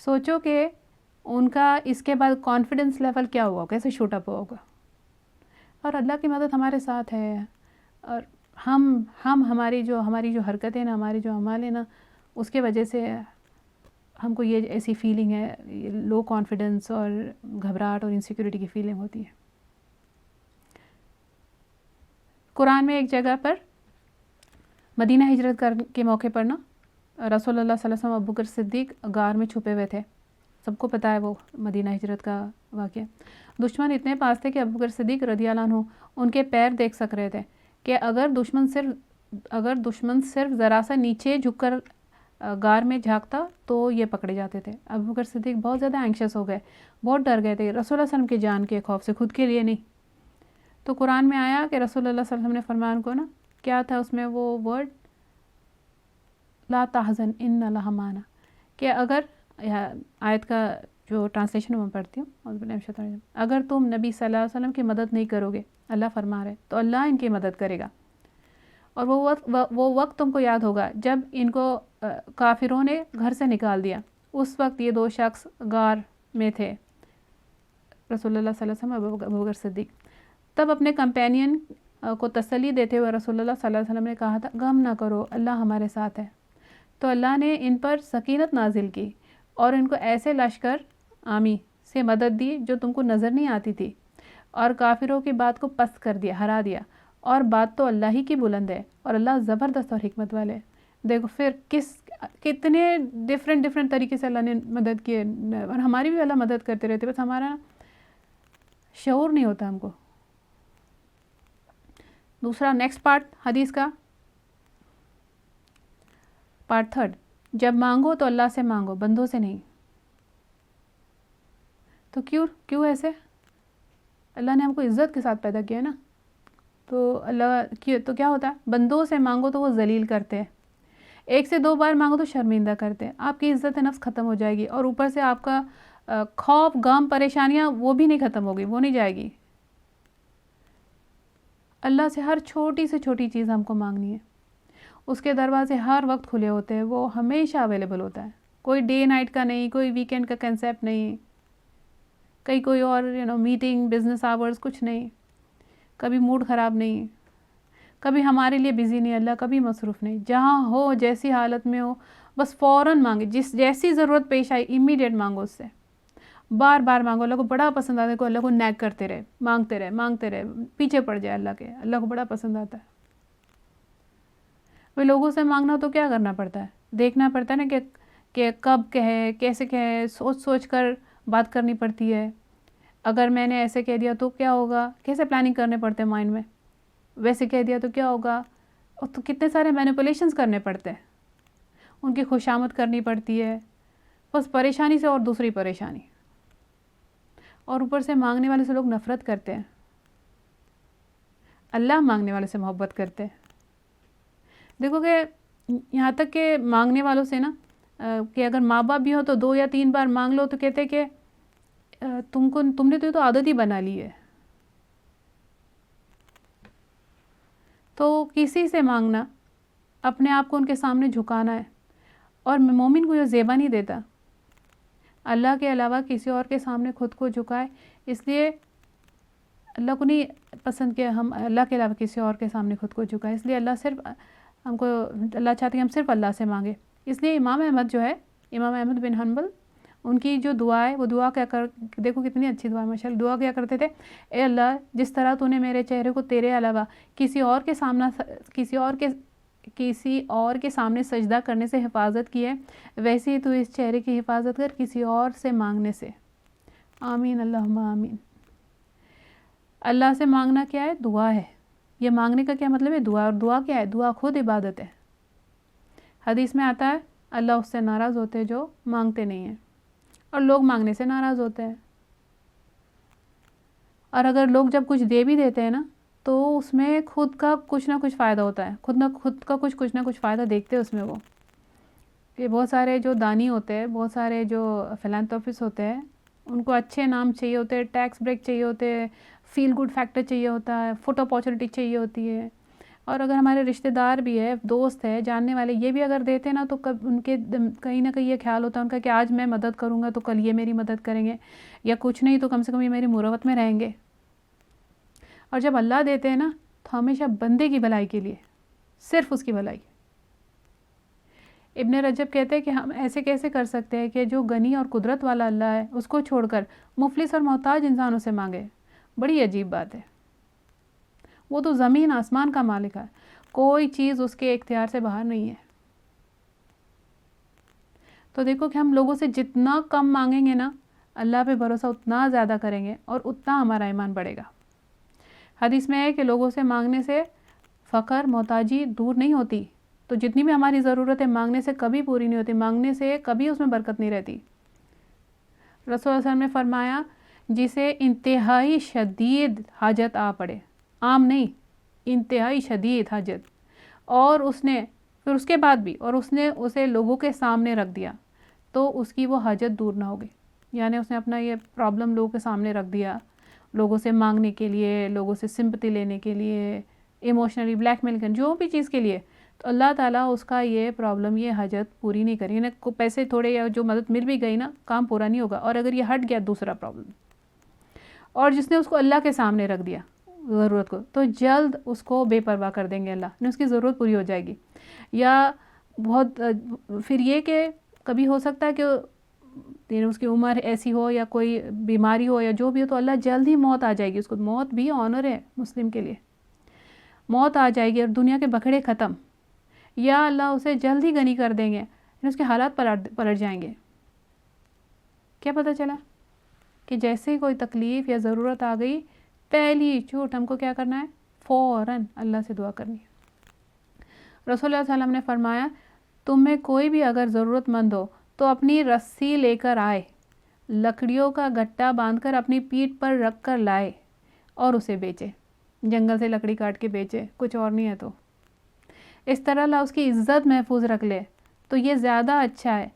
سوچو کہ ان کا اس کے بعد کانفیڈنس لیول کیا ہوا، کیسے شوٹ اپ ہوگا. اور اللہ کی مدد ہمارے ساتھ ہے. اور ہم ہماری جو حرکتیں نا، ہماری جو اعمال ہیں نا، اس کے وجہ سے ہم کو یہ ایسی فیلنگ ہے، لو کانفیڈنس اور گھبراہٹ اور انسیکیورٹی کی فیلنگ ہوتی ہے. قرآن میں ایک جگہ پر مدینہ ہجرت کے موقع پر نا رسول اللہ صلی اللہ علیہ وسلم ابوبکر صدیق غار میں چھپے ہوئے تھے. سب کو پتہ ہے وہ مدینہ ہجرت کا واقعہ. دشمن اتنے پاس تھے کہ ابوبکر صدیق رضی اللہ عنہ ان کے پیر دیکھ سک رہے تھے کہ اگر دشمن صرف ذرا سا نیچے جھک کر غار میں جھانکتا تو یہ پکڑے جاتے تھے. ابوبکر صدیق بہت زیادہ اینکشس ہو گئے، بہت ڈر گئے تھے رسول اللہ صلی اللہ علیہ وسلم کی جان کے خوف سے، خود کے لیے نہیں. تو قرآن میں آیا کہ رسول اللہ صلی اللہ علیہ وسلم نے فرمایا ان کو نا، کیا تھا اس میں وہ ورڈ، لا تحزن ان اللہ معنا، کہ اگر آیت کا جو ٹرانسلیشن میں پڑھتی ہوں، اگر تم نبی صلی اللہ علیہ وسلم کی مدد نہیں کرو گے، اللہ فرما رہے، تو اللہ ان کی مدد کرے گا. اور وہ وقت تم کو یاد ہوگا جب ان کو کافروں نے گھر سے نکال دیا. اس وقت یہ 2 شخص غار میں تھے، رسول اللہ صلی اللہ علیہ وسلم ابوبکر صدیق. تب اپنے کمپینین کو تسلی دیتے ہوئے رسول اللہ صلی اللہ علیہ وسلم نے کہا تھا، غم نہ کرو، اللہ ہمارے ساتھ ہے. تو اللہ نے ان پر سکینت نازل کی اور ان کو ایسے لشکر آمی سے مدد دی جو تم کو نظر نہیں آتی تھی، اور کافروں کی بات کو پست کر دیا، ہرا دیا. اور بات تو اللہ ہی کی بلند ہے، اور اللہ زبردست اور حکمت والے. دیکھو پھر کتنے ڈفرینٹ طریقے سے اللہ نے مدد کی ہے. اور ہماری بھی اللہ مدد کرتے رہتے، بس ہمارا شعور نہیں ہوتا ہم کو. دوسرا نیکسٹ پارٹ حدیث کا، پارٹ 3، جب مانگو تو اللہ سے مانگو، بندوں سے نہیں. تو کیوں ایسے؟ اللہ نے ہم کو عزت کے ساتھ پیدا کیا ہے نا. تو تو کیا ہوتا ہے، بندوں سے مانگو تو وہ ذلیل کرتے ہیں، 1 سے 2 بار مانگو تو شرمندہ کرتے ہیں. آپ کی عزت نفس ختم ہو جائے گی، اور اوپر سے آپ کا خوف، غم، پریشانیاں وہ بھی نہیں ختم ہوگی، وہ نہیں جائے گی. اللہ سے ہر چھوٹی سے چھوٹی چیز ہم کو مانگنی ہے. اس کے دروازے ہر وقت کھلے ہوتے ہیں، وہ ہمیشہ اویلیبل ہوتا ہے. کوئی ڈے نائٹ کا نہیں، کوئی ویکینڈ کا کنسیپٹ نہیں، کوئی اور میٹنگ، بزنس آورز، کچھ نہیں. کبھی موڈ خراب نہیں، کبھی ہمارے لیے بزی نہیں، اللہ کبھی مصروف نہیں. جہاں ہو، جیسی حالت میں ہو، بس فوراً مانگے. جیسی ضرورت پیش آئی امیڈیٹ مانگو اس سے، بار بار مانگو. اللہ کو بڑا پسند آتا ہے کہ اللہ کو نیگ کرتے رہے، مانگتے رہے، پیچھے پڑ جائے اللہ کے. اللہ کو بڑا پسند آتا ہے. وہ لوگوں سے مانگنا تو کیا کرنا پڑتا ہے، دیکھنا پڑتا ہے نا کہ کب کہے، کیسے کہے، سوچ کر بات کرنی پڑتی ہے. اگر میں نے ایسے کہہ دیا تو کیا ہوگا، کیسے پلاننگ کرنے پڑتے ہیں مائنڈ میں. ویسے کہہ دیا تو کیا ہوگا، اور تو کتنے سارے مینیپولیشنز کرنے پڑتے ہیں، ان کی خوشامد کرنی پڑتی ہے. بس پریشانی سے اور دوسری پریشانی. اور اوپر سے مانگنے والے سے لوگ نفرت کرتے ہیں، اللہ مانگنے والے سے محبت کرتے ہیں. دیکھو کہ یہاں تک کہ مانگنے والوں سے نا، کہ اگر ماں باپ بھی ہو تو 2 یا 3 بار مانگ لو تو کہتے کہ تم نے تو عادت ہی بنا لی ہے. تو کسی سے مانگنا اپنے آپ کو ان کے سامنے جھکانا ہے. اور مومن کو یہ زیبا نہیں دیتا اللہ کے علاوہ کسی اور کے سامنے خود کو جھکائے. اس لیے اللہ کو نہیں پسند کہ ہم اللہ کے علاوہ کسی اور کے سامنے خود کو جھکائے. اس لیے اللہ صرف ہم کو، اللہ چاہتے ہیں ہم صرف اللہ سے مانگے. اس لیے امام احمد بن حنبل، ان کی جو دعا ہے، وہ دعا کیا دیکھو کتنی اچھی دعا ہے ماشاء اللہ. دعا کیا کرتے تھے، اے اللہ جس طرح تو نے میرے چہرے کو تیرے علاوہ کسی اور کے سامنے سجدہ کرنے سے حفاظت کی ہے، ویسے ہی تو اس چہرے کی حفاظت کر کسی اور سے مانگنے سے. آمین اللہم آمین. اللہ سے مانگنا کیا ہے، دعا ہے. یہ مانگنے کا کیا مطلب ہے، دعا. اور دعا کیا ہے، دعا خود عبادت ہے. حدیث میں آتا ہے اللہ اس سے ناراض ہوتے جو مانگتے نہیں ہیں، اور لوگ مانگنے سے ناراض ہوتے ہیں. اور اگر لوگ جب کچھ دے بھی دیتے ہیں نا تو اس میں خود کا کچھ نہ کچھ فائدہ ہوتا ہے، خود کا کچھ نہ کچھ فائدہ دیکھتے ہیں اس میں. وہ کہ بہت سارے جو دانی ہوتے ہیں، بہت سارے جو فلانتھروپسٹ ہوتے ہیں، ان کو اچھے نام چاہیے ہوتے ہیں، ٹیکس بریک چاہیے ہوتے ہیں، فیل گڈ فیکٹر چاہیے ہوتا ہے، فوٹو اپارچونیٹی چاہیے ہوتی ہے. اور اگر ہمارے رشتہ دار بھی ہے، دوست ہے، جاننے والے، یہ بھی اگر دیتے نا تو ان کے کہیں نہ کہیں یہ خیال ہوتا ہے ان کا کہ آج میں مدد کروں گا تو کل یہ میری مدد کریں گے، یا کچھ نہیں تو کم سے کم یہ میری مروت میں رہیں گے. اور جب اللہ دیتے ہیں نا تو ہمیشہ بندے کی بھلائی کے لیے، صرف اس کی بھلائی. ابن رجب کہتے ہیں کہ ہم ایسے کیسے کر سکتے ہیں کہ جو غنی اور قدرت والا اللہ ہے اس کو چھوڑ کر مفلس اور محتاج انسانوں سے مانگے. بڑی عجیب بات ہے. وہ تو زمین آسمان کا مالک ہے، کوئی چیز اس کے اختیار سے باہر نہیں ہے. تو دیکھو کہ ہم لوگوں سے جتنا کم مانگیں گے نا، اللہ پہ بھروسہ اتنا زیادہ کریں گے اور اتنا ہمارا ایمان بڑھے گا. حدیث میں ہے کہ لوگوں سے مانگنے سے فقر، محتاجی دور نہیں ہوتی. تو جتنی بھی ہماری ضرورتیں مانگنے سے کبھی پوری نہیں ہوتی، مانگنے سے کبھی اس میں برکت نہیں رہتی. رسول اللہ صلی اللہ علیہ وسلم نے فرمایا جسے انتہائی شدید حاجت آ پڑے، عام نہیں، انتہائی شدید حاجت، اور اس نے پھر اس کے بعد بھی اور اس نے اسے لوگوں کے سامنے رکھ دیا تو اس کی وہ حاجت دور نہ ہوگی. یعنی اس نے اپنا یہ پرابلم لوگوں کے سامنے رکھ دیا، لوگوں سے مانگنے کے لیے، لوگوں سے سمپتی لینے کے لیے، ایموشنلی بلیک میل کرنے، جو بھی چیز کے لیے، تو اللہ تعالیٰ اس کا یہ پرابلم، یہ حاجت پوری نہیں کریں گے. کو پیسے تھوڑے یا جو مدد مل بھی گئی نا، کام پورا نہیں ہوگا. اور اگر یہ ہٹ گیا دوسرا پرابلم، اور جس نے اس کو اللہ کے سامنے رکھ دیا ضرورت کو، تو جلد اس کو بے پرواہ کر دیں گے اللہ، اس کی ضرورت پوری ہو جائے گی. یا بہت پھر یہ کہ کبھی ہو سکتا ہے کہ اس کی عمر ایسی ہو یا کوئی بیماری ہو یا جو بھی ہو، تو اللہ جلد ہی موت آ جائے گی اس کو. موت بھی آنر ہے مسلم کے لیے، موت آ جائے گی اور دنیا کے بکھڑے ختم. یا اللہ اسے جلد ہی غنی کر دیں گے، اس کے حالات پلٹ جائیں گے. کیا پتہ چلا کہ جیسے ہی کوئی تکلیف یا ضرورت آ گئی، پہلی چھوٹ ہم کو کیا کرنا ہے؟ فوراً اللہ سے دعا کرنی ہے. رسول اللہ صلی اللہ علیہ وسلم نے فرمایا تم میں کوئی بھی اگر ضرورت مند ہو تو اپنی رسی لے کر آئے، لکڑیوں کا گٹا باندھ کر اپنی پیٹھ پر رکھ کر لائے اور اسے بیچے. جنگل سے لکڑی کاٹ کے بیچے، کچھ اور نہیں ہے تو. اس طرح اللہ اس کی عزت محفوظ رکھ لے تو یہ زیادہ اچھا ہے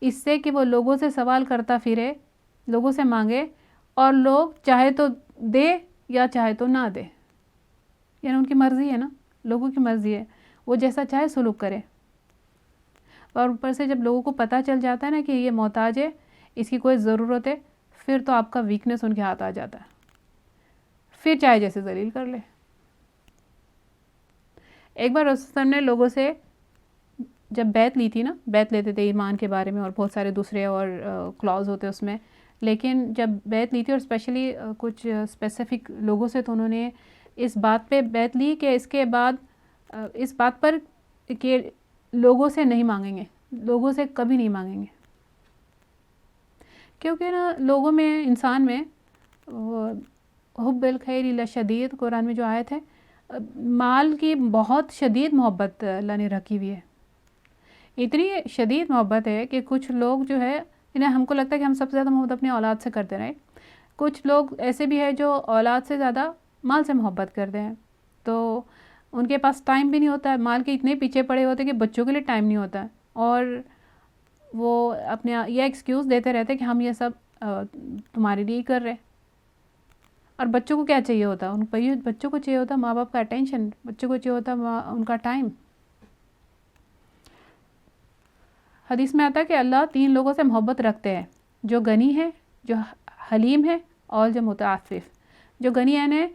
اس سے کہ وہ لوگوں سے سوال کرتا پھرے، لوگوں سے مانگے، اور لوگ چاہے تو دے یا چاہے تو نہ دے. یعنی ان کی مرضی ہے نا، لوگوں کی مرضی ہے، وہ جیسا چاہے سلوک کرے. اور اوپر سے جب لوگوں کو پتہ چل جاتا ہے نا کہ یہ محتاج ہے، اس کی کوئی ضرورت ہے، پھر تو آپ کا ویکنس ان کے ہاتھ آ جاتا ہے، پھر چاہے جیسے ذلیل کر لے. ایک بار رسول نے لوگوں سے جب بیعت لی تھی نا، بیعت لیتے تھے ایمان کے بارے میں اور بہت سارے دوسرے اور کلاوز ہوتے اس میں، لیکن جب بیعت لی تھی اور اسپیشلی کچھ اسپیسیفک لوگوں سے، تو انہوں نے اس بات پہ بیعت لی کہ اس کے بعد اس بات پر کہ لوگوں سے نہیں مانگیں گے، لوگوں سے کبھی نہیں مانگیں گے. کیونکہ نا لوگوں میں، انسان میں حب الخیر لشدید، قرآن میں جو آیت ہے، مال کی بہت شدید محبت اللہ نے رکھی ہوئی ہے. اتنی شدید محبت ہے کہ کچھ لوگ جو ہے، انہیں ہم کو لگتا ہے کہ ہم سب سے زیادہ محبت اپنی اولاد سے کرتے رہے. کچھ لوگ ایسے بھی ہیں جو اولاد سے زیادہ مال سے محبت کرتے ہیں، تو ان کے پاس ٹائم بھی نہیں ہوتا ہے، مال کے اتنے پیچھے پڑے ہوتے ہیں کہ بچوں کے لیے ٹائم نہیں ہوتا ہے، اور وہ اپنے یہ ایکسکیوز دیتے رہتے ہیں کہ ہم یہ سب تمہارے لیے ہی کر رہے. اور بچوں کو کیا چاہیے ہوتا ہے؟ بچوں کو چاہیے ہوتا ہے ماں باپ کا اٹینشن، بچوں کو چاہیے ہوتا ہے ان کا ٹائم. حدیث میں آتا ہے کہ اللہ 3 لوگوں سے محبت رکھتے ہیں، جو غنی ہے، جو حلیم ہے، اور جو متعفف. جو غنی ہے،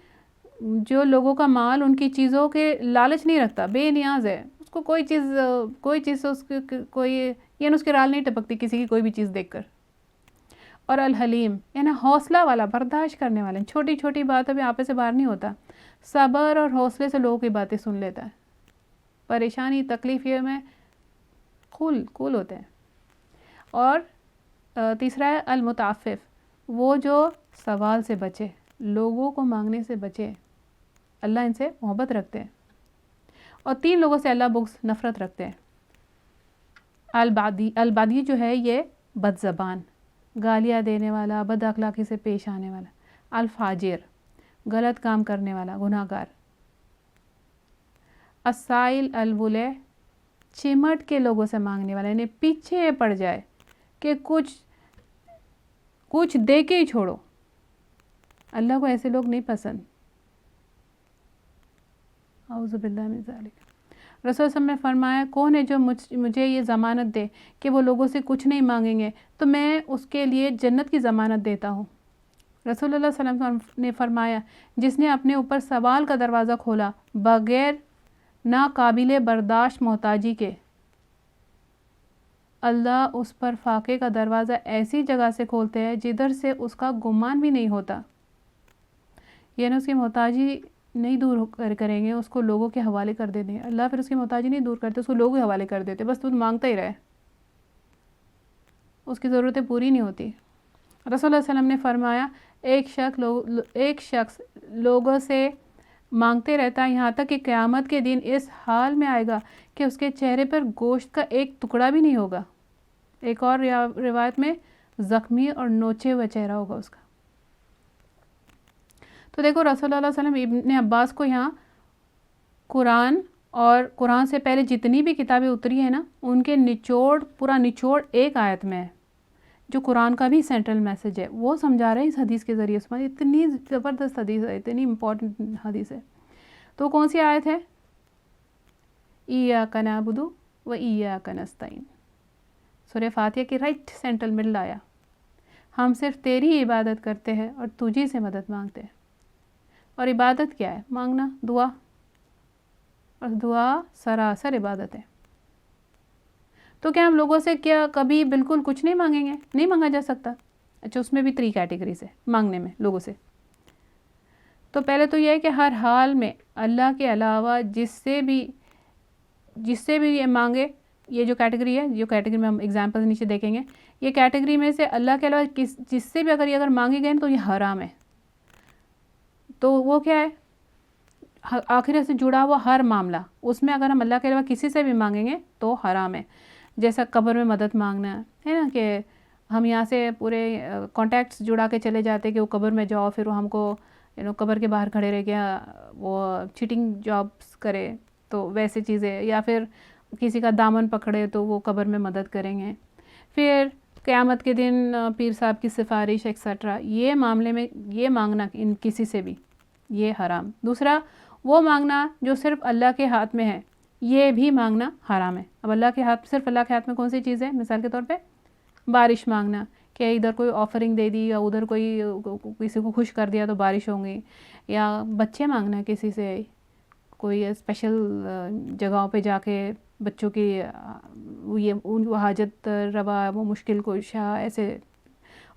جو لوگوں کا مال، ان کی چیزوں کے لالچ نہیں رکھتا، بے نیاز ہے، اس کو کوئی چیز اس کوئی یعنی اس کے رال نہیں ٹپکتی کسی کی کوئی بھی چیز دیکھ کر. اور الحلیم یعنی حوصلہ والا، برداشت کرنے والا، چھوٹی چھوٹی باتیں بھی آپے سے باہر نہیں ہوتا، صبر اور حوصلے سے لوگوں کی باتیں سن لیتا ہے. پریشانی، تکلیف یہ میں کول ہوتے ہیں. اور تیسرا ہے المتعفف، وہ جو سوال سے بچے، لوگوں کو مانگنے سے بچے، اللہ ان سے محبت رکھتے ہیں. اور 3 لوگوں سے اللہ بغض، نفرت رکھتے ہیں. البادی جو ہے یہ بد زبان، گالیاں دینے والا، بد اخلاقی سے پیش آنے والا. الفاجر، غلط کام کرنے والا، گناہ گار. السائل الولے، چمٹ کے لوگوں سے مانگنے والا، یعنی پیچھے پڑ جائے کہ کچھ دے کے ہی چھوڑو. اللہ کو ایسے لوگ نہیں پسند. اعوذ باللہ من ذالک۔ رسول صلی اللہ علیہ وسلم نے فرمایا کون ہے جو مجھے یہ ضمانت دے کہ وہ لوگوں سے کچھ نہیں مانگیں گے تو میں اس کے لیے جنت کی ضمانت دیتا ہوں۔ رسول اللہ صلی اللہ علیہ وسلم نے فرمایا جس نے اپنے اوپر سوال کا دروازہ کھولا بغیر ناقابل برداشت محتاجی کے، اللہ اس پر فاقے کا دروازہ ایسی جگہ سے کھولتے ہیں جدھر سے اس کا گمان بھی نہیں ہوتا، یعنی اس کی محتاجی نہیں دور کریں گے، اس کو لوگوں کے حوالے کر دیتے ہیں۔ اللہ پھر اس کی محتاجی نہیں دور کرتے، اس کو لوگوں کے حوالے کر دیتے، بس تو مانگتا ہی رہے، اس کی ضرورتیں پوری نہیں ہوتی۔ رسول اللہ صلی اللہ علیہ وسلم نے فرمایا ایک شخص لوگوں سے مانگتے رہتا ہے یہاں تک کہ قیامت کے دن اس حال میں آئے گا کہ اس کے چہرے پر گوشت کا ایک ٹکڑا بھی نہیں ہوگا۔ ایک اور روایت میں زخمی اور نوچے ہوئے چہرہ ہوگا اس کا۔ تو دیکھو رسول اللہ صلی اللہ علیہ وسلم ابن عباس کو یہاں قرآن اور قرآن سے پہلے جتنی بھی کتابیں اتری ہیں نا ان کے پورا نچوڑ ایک آیت میں ہے جو قرآن کا بھی سینٹرل میسج ہے، وہ سمجھا رہے ہیں اس حدیث کے ذریعے سے۔ اتنی زبردست حدیث ہے، اتنی امپورٹنٹ حدیث ہے۔ تو کون سی آیت ہے؟ ایاک نعبد و ایاک نستعین، سورہ فاتحہ کی رائٹ سینٹرل مڈل آیا، ہم صرف تیری عبادت کرتے ہیں اور تجھی سے مدد مانگتے ہیں۔ اور عبادت کیا ہے؟ مانگنا، دعا، اور دعا سراسر عبادت ہے۔ تو کیا ہم لوگوں سے کیا کبھی بالکل کچھ نہیں مانگیں گے؟ نہیں مانگا جا سکتا۔ اچھا، اس میں بھی 3 کیٹیگریز ہے مانگنے میں لوگوں سے۔ تو پہلے تو یہ ہے کہ ہر حال میں اللہ کے علاوہ جس سے بھی یہ مانگے، یہ جو کیٹیگری ہے، جو کیٹیگری میں ہم ایگزامپل نیچے دیکھیں گے، یہ کیٹیگری میں سے اللہ کے علاوہ جس سے بھی اگر مانگے گئے تو یہ حرام ہے۔ تو وہ کیا ہے؟ آخرت سے جڑا ہوا ہر معاملہ، اس میں اگر ہم اللہ کے علاوہ کسی سے بھی مانگیں گے تو حرام ہے۔ جیسا قبر میں مدد مانگنا ہے نا، کہ ہم یہاں سے پورے کانٹیکٹس جڑا کے چلے جاتے کہ وہ قبر میں جاؤ، پھر وہ ہم کو قبر کے باہر کھڑے رہ گیا، وہ چیٹنگ جابس کرے، تو ویسے چیزیں، یا پھر کسی کا دامن پکڑے تو وہ قبر میں مدد کریں گے۔ پھر قیامت کے دن پیر صاحب کی سفارش ایکسیٹرا، یہ معاملے میں یہ مانگنا ان کسی سے بھی یہ حرام۔ دوسرا وہ مانگنا جو صرف اللہ کے ہاتھ میں ہے، یہ بھی مانگنا حرام ہے۔ اب صرف اللہ کے ہاتھ میں کون سی چیز ہے؟ مثال کے طور پہ بارش مانگنا، کہ ادھر کوئی آفرنگ دے دی یا ادھر کوئی کسی کو خوش کر دیا تو بارش ہوں گی، یا بچے مانگنا کسی سے، کوئی اسپیشل جگہوں پہ جا کے بچوں کی وہ حاجت روا، وہ مشکل کوشاں ایسے،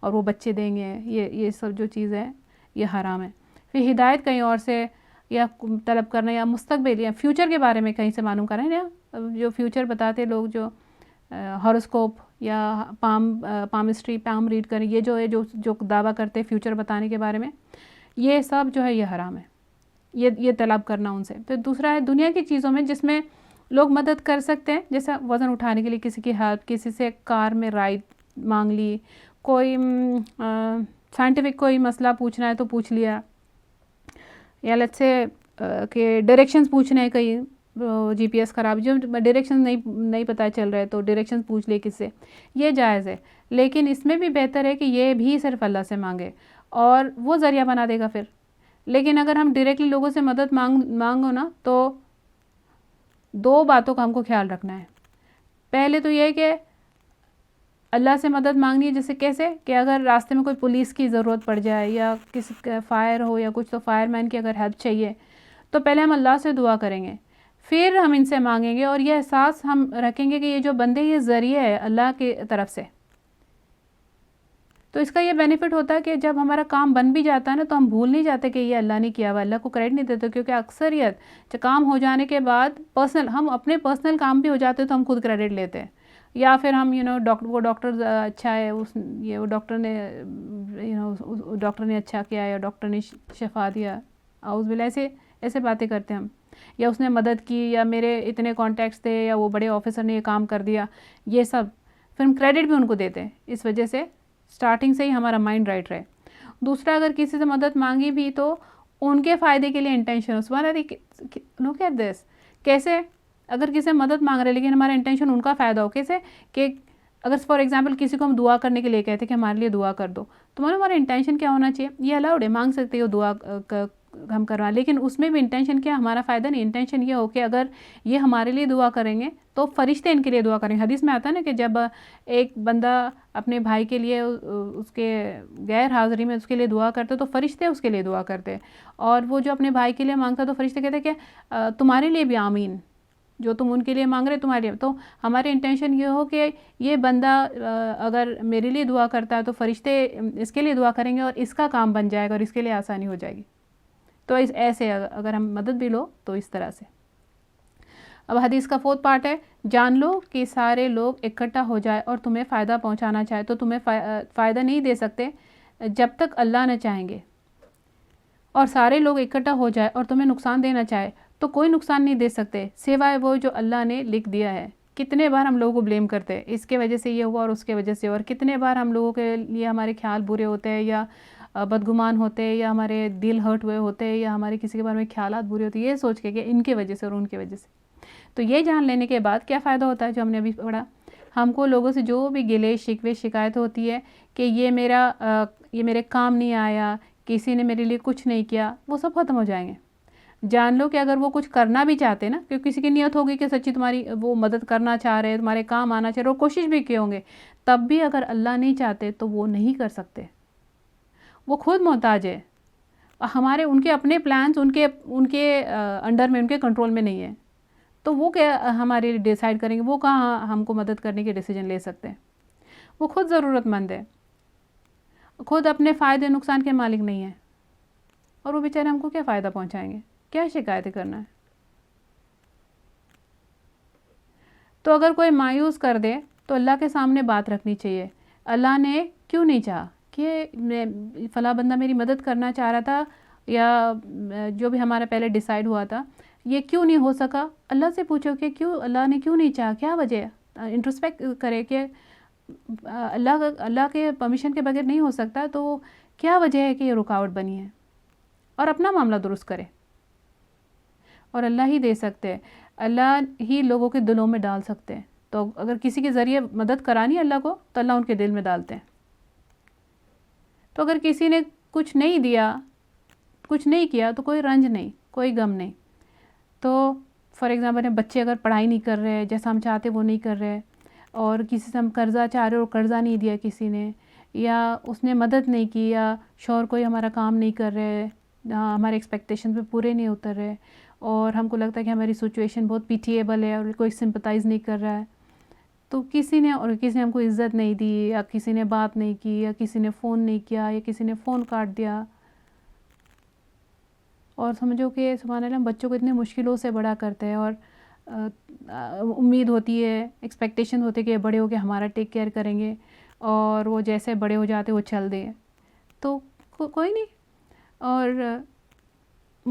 اور وہ بچے دیں گے، یہ سب جو چیز ہے یہ حرام ہے۔ پھر ہدایت کہیں اور سے یا طلب کرنا، یا مستقبل یا فیوچر کے بارے میں کہیں سے معلوم کریں، یا جو فیوچر بتاتے لوگ، جو ہاروسکوپ یا پامسٹری، پام ریڈ کریں، یہ جو ہے جو دعویٰ کرتے فیوچر بتانے کے بارے میں، یہ سب جو ہے یہ حرام ہے، یہ طلب کرنا ان سے۔ پھر دوسرا ہے دنیا کی چیزوں میں جس میں لوگ مدد کر سکتے ہیں، جیسا وزن اٹھانے کے لیے کسی کی ہیلپ، کسی سے کار میں رائڈ مانگ لی، کوئی سائنٹیفک کوئی مسئلہ پوچھنا ہے تو پوچھ لیا، یا لیٹس سے کہ ڈائریکشنز پوچھنے ہیں، کہیں جی پی ایس خراب، جو ڈائریکشن نہیں پتہ چل رہا ہے تو ڈائریکشن پوچھ لے کس سے، یہ جائز ہے۔ لیکن اس میں بھی بہتر ہے کہ یہ بھی صرف اللہ سے مانگے اور وہ ذریعہ بنا دے گا پھر۔ لیکن اگر ہم ڈائریکٹلی لوگوں سے مدد مانگو نا، تو 2 باتوں کا ہم کو خیال رکھنا ہے۔ پہلے تو یہ ہے کہ اللہ سے مدد مانگنی ہے، جیسے کیسے کہ اگر راستے میں کوئی پولیس کی ضرورت پڑ جائے یا کسی کا فائر ہو یا کچھ، تو فائر مین کی اگر ہیلپ چاہیے تو پہلے ہم اللہ سے دعا کریں گے، پھر ہم ان سے مانگیں گے، اور یہ احساس ہم رکھیں گے کہ یہ جو بندے یہ ذریعہ ہے اللہ کی طرف سے۔ تو اس کا یہ بینیفٹ ہوتا ہے کہ جب ہمارا کام بن بھی جاتا ہے نا تو ہم بھول نہیں جاتے کہ یہ اللہ نے کیا ہوا، اللہ کو کریڈٹ نہیں دیتے، کیونکہ اکثریت کام ہو جانے کے بعد ہم اپنے پرسنل کام بھی ہو جاتے تو ہم خود کریڈٹ لیتے ہیں، یا پھر ہم وہ ڈاکٹر اچھا ہے، وہ ڈاکٹر نے اچھا کیا ہے، یا ڈاکٹر نے شفا دیا، اعوذ باللہ، ایسے باتیں کرتے ہیں ہم، یا اس نے مدد کی، یا میرے اتنے کانٹیکٹس تھے، یا وہ بڑے آفیسر نے یہ کام کر دیا، یہ سب پھر ہم کریڈٹ بھی ان کو دیتے ہیں۔ اس وجہ سے سٹارٹنگ سے ہی ہمارا مائنڈ رائٹ رہے۔ دوسرا، اگر کسی سے مدد مانگی بھی تو ان کے فائدے کے لیے انٹینشن ہو۔ سبحان اللہ، لوک ایٹ دس، کیسے اگر کسی سے مدد مانگ رہے لیکن ہمارا انٹینشن ان کا فائدہ ہو، کیسے کہ اگر فار ایگزامپل کسی کو ہم دعا کرنے کے لیے کہتے ہیں کہ ہمارے لیے دعا کر دو، تو ہمارا انٹینشن کیا ہونا چاہیے؟ یہ الاؤڈ ہے، مانگ سکتے ہو دعا ہم کروا، لیکن اس میں بھی انٹینشن کیا، ہمارا فائدہ نہیں، انٹینشن یہ ہو کہ اگر یہ ہمارے لیے دعا کریں گے تو فرشتے ان کے لیے دعا کریں گے. حدیث میں آتا ہے نا کہ جب ایک بندہ اپنے بھائی کے لیے اس کے غیر حاضری میں اس کے لیے دعا کرتے تو فرشتے اس کے لیے دعا کرتے، اور وہ جو اپنے بھائی کے لیے مانگتا تو فرشتے کہتے کہ تمہارے لیے بھی آمین، جو تم ان کے لیے مانگ رہے تمہارے لیے. تو ہمارے انٹینشن یہ ہو کہ یہ بندہ اگر میرے لیے دعا کرتا ہے تو فرشتے اس کے لیے دعا کریں گے اور اس کا کام بن جائے گا اور اس کے لیے آسانی ہو جائے گی. تو ایسے اگر ہم مدد بھی لو تو اس طرح سے. اب حدیث کا 4 پارٹ ہے، جان لو کہ سارے لوگ اکٹھا ہو جائے اور تمہیں فائدہ پہنچانا چاہے تو تمہیں فائدہ نہیں دے سکتے جب تک اللہ نہ چاہیں گے، اور سارے لوگ اکٹھا ہو جائے اور تمہیں نقصان دینا چاہے تو کوئی نقصان نہیں دے سکتے سوائے وہ جو اللہ نے لکھ دیا ہے. کتنے بار ہم لوگوں کو بلیم کرتے ہیں، اس کے وجہ سے یہ ہوا اور اس کے وجہ سے، اور کتنے بار ہم لوگوں کے لیے ہمارے خیال برے ہوتے ہیں یا بدگمان ہوتے ہیں یا ہمارے دل ہرٹ ہوئے ہوتے ہیں یا ہمارے کسی کے بارے میں خیالات برے ہوتے ہیں، یہ سوچ کے کہ ان کی وجہ سے اور ان کی وجہ سے. تو یہ جان لینے کے بعد کیا فائدہ ہوتا ہے جو ہم نے ابھی پڑھا، ہم کو لوگوں سے جو بھی گلے شکوے شکایت ہوتی ہے کہ یہ میرے کام نہیں آیا، کسی نے میرے لیے کچھ نہیں کیا، وہ سب ختم ہو جائیں گے. جان لو کہ اگر وہ کچھ کرنا بھی چاہتے نا، کیونکہ کسی کی نیت ہوگی کہ سچی تمہاری وہ مدد کرنا چاہ رہے، تمہارے کام آنا چاہ رہے، وہ کوشش بھی کیے ہوں گے، تب بھی اگر اللہ نہیں چاہتے تو وہ نہیں کر سکتے. وہ خود محتاج ہے، ہمارے ان کے اپنے پلانز ان کے انڈر میں، ان کے کنٹرول میں نہیں ہے. تو وہ کیا ہمارے لیے ڈیسائیڈ کریں گے، وہ کہاں ہم کو مدد کرنے کے ڈیسیجن لے سکتے ہیں. وہ خود ضرورت مند ہے، خود اپنے فائدے نقصان کے مالک نہیں ہے، اور وہ بیچارے ہم کو کیا فائدہ پہنچائیں گے، کیا شکایتیں کرنا ہے. تو اگر کوئی مایوس کر دے تو اللہ کے سامنے بات رکھنی چاہیے، اللہ نے کیوں نہیں چاہا کہ فلاں بندہ میری مدد کرنا چاہ رہا تھا، یا جو بھی ہمارا پہلے ڈیسائیڈ ہوا تھا یہ کیوں نہیں ہو سکا. اللہ سے پوچھو کہ کیوں اللہ نے کیوں نہیں چاہا، کیا وجہ ہے. انٹروسپیکٹ کرے کہ اللہ کے پرمیشن کے بغیر نہیں ہو سکتا، تو کیا وجہ ہے کہ یہ رکاوٹ بنی ہے، اور اپنا معاملہ درست کرے. اور اللہ ہی دے سکتے ہیں، اللہ ہی لوگوں کے دلوں میں ڈال سکتے ہیں. تو اگر کسی کے ذریعے مدد کرانی اللہ کو تو اللہ ان کے دل میں ڈالتے ہیں. تو اگر کسی نے کچھ نہیں دیا، کچھ نہیں کیا تو کوئی رنج نہیں، کوئی غم نہیں. تو فار ایگزامپل بچے اگر پڑھائی نہیں کر رہے جیسا ہم چاہتے وہ نہیں کر رہے، اور کسی سے ہم قرضہ چاہ رہے اور قرضہ نہیں دیا کسی نے، یا اس نے مدد نہیں کی، یا شوہر کوئی ہمارا کام نہیں کر رہے، ہمارے ایکسپیکٹیشن پہ پورے نہیں اتر رہے، اور ہم کو لگتا ہے کہ ہماری سچویشن بہت پیٹیبل ہے اور کوئی سمپتائز نہیں کر رہا ہے، تو کسی نے ہم کو عزت نہیں دی، یا کسی نے بات نہیں کی، یا کسی نے فون نہیں کیا، یا کسی نے فون کاٹ دیا. اور سمجھو کہ سبحان اللہ ہم بچوں کو اتنے مشکلوں سے بڑا کرتے ہیں، اور امید ہوتی ہے، ایکسپیکٹیشن ہوتی ہے کہ بڑے ہو کے ہمارا ٹیک کیئر کریں گے، اور وہ جیسے بڑے ہو جاتے وہ چل دیں. تو کوئی نہیں، اور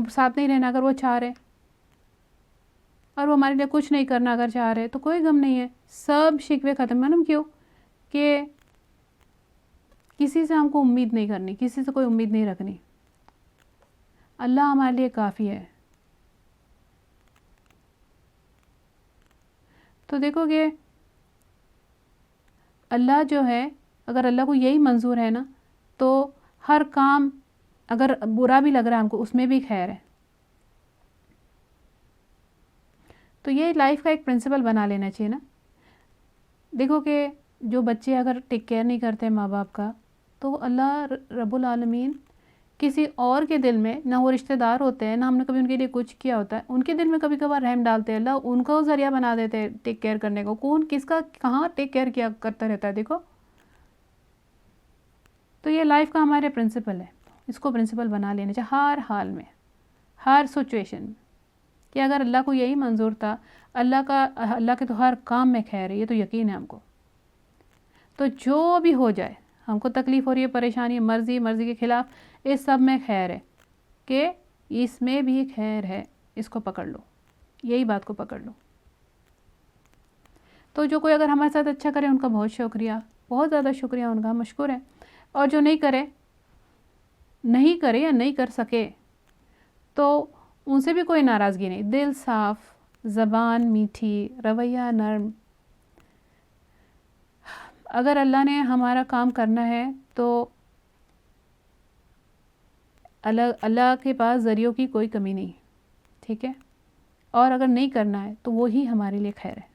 ساتھ نہیں رہنا اگر وہ چاہ رہے، اور وہ ہمارے لیے کچھ نہیں کرنا اگر چاہ رہے تو کوئی غم نہیں ہے. سب شکوے ختم. معلوم کیوں؟ کہ کسی سے ہم کو امید نہیں کرنی، کسی سے کوئی امید نہیں رکھنی. اللہ ہمارے لیے کافی ہے. تو دیکھو کہ اللہ جو ہے، اگر اللہ کو یہی منظور ہے نا، تو ہر کام اگر برا بھی لگ رہا ہے ہم کو اس میں بھی خیر ہے. تو یہ لائف کا ایک پرنسپل بنا لینا چاہیے نا. دیکھو کہ جو بچے اگر ٹیک کیئر نہیں کرتے ماں باپ کا، تو اللہ رب العالمین کسی اور کے دل میں، نہ وہ رشتہ دار ہوتے ہیں، نہ ہم نے کبھی ان کے لیے کچھ کیا ہوتا ہے، ان کے دل میں کبھی کبھار رحم ڈالتے ہیں، اللہ ان کو ذریعہ بنا دیتے ہیں ٹیک کیئر کرنے کو. کون کس کا کہاں ٹیک کیئر کیا کرتا رہتا ہے دیکھو. تو یہ لائف کا ہمارے پرنسپل ہے، اس کو پرنسپل بنا لینا چاہیے ہر حال میں، ہر سچویشن میں، کہ اگر اللہ کو یہی منظور تھا، اللہ کے تو ہر کام میں خیر ہے، یہ تو یقین ہے ہم کو. تو جو بھی ہو جائے، ہم کو تکلیف ہو رہی ہے، پریشانی، مرضی کے خلاف، اس سب میں خیر ہے، کہ اس میں بھی خیر ہے، اس کو پکڑ لو، یہی بات کو پکڑ لو. تو جو کوئی اگر ہمارے ساتھ اچھا کرے ان کا بہت شکریہ، بہت زیادہ شکریہ ان کا، ہم مشکور ہیں. اور جو نہیں کرے یا نہیں کر سکے تو ان سے بھی کوئی ناراضگی نہیں. دل صاف، زبان میٹھی، رویہ نرم. اگر اللہ نے ہمارا کام کرنا ہے تو اللہ کے پاس ذریعوں کی کوئی کمی نہیں، ٹھیک ہے، اور اگر نہیں کرنا ہے تو وہی ہمارے لیے خیر ہے۔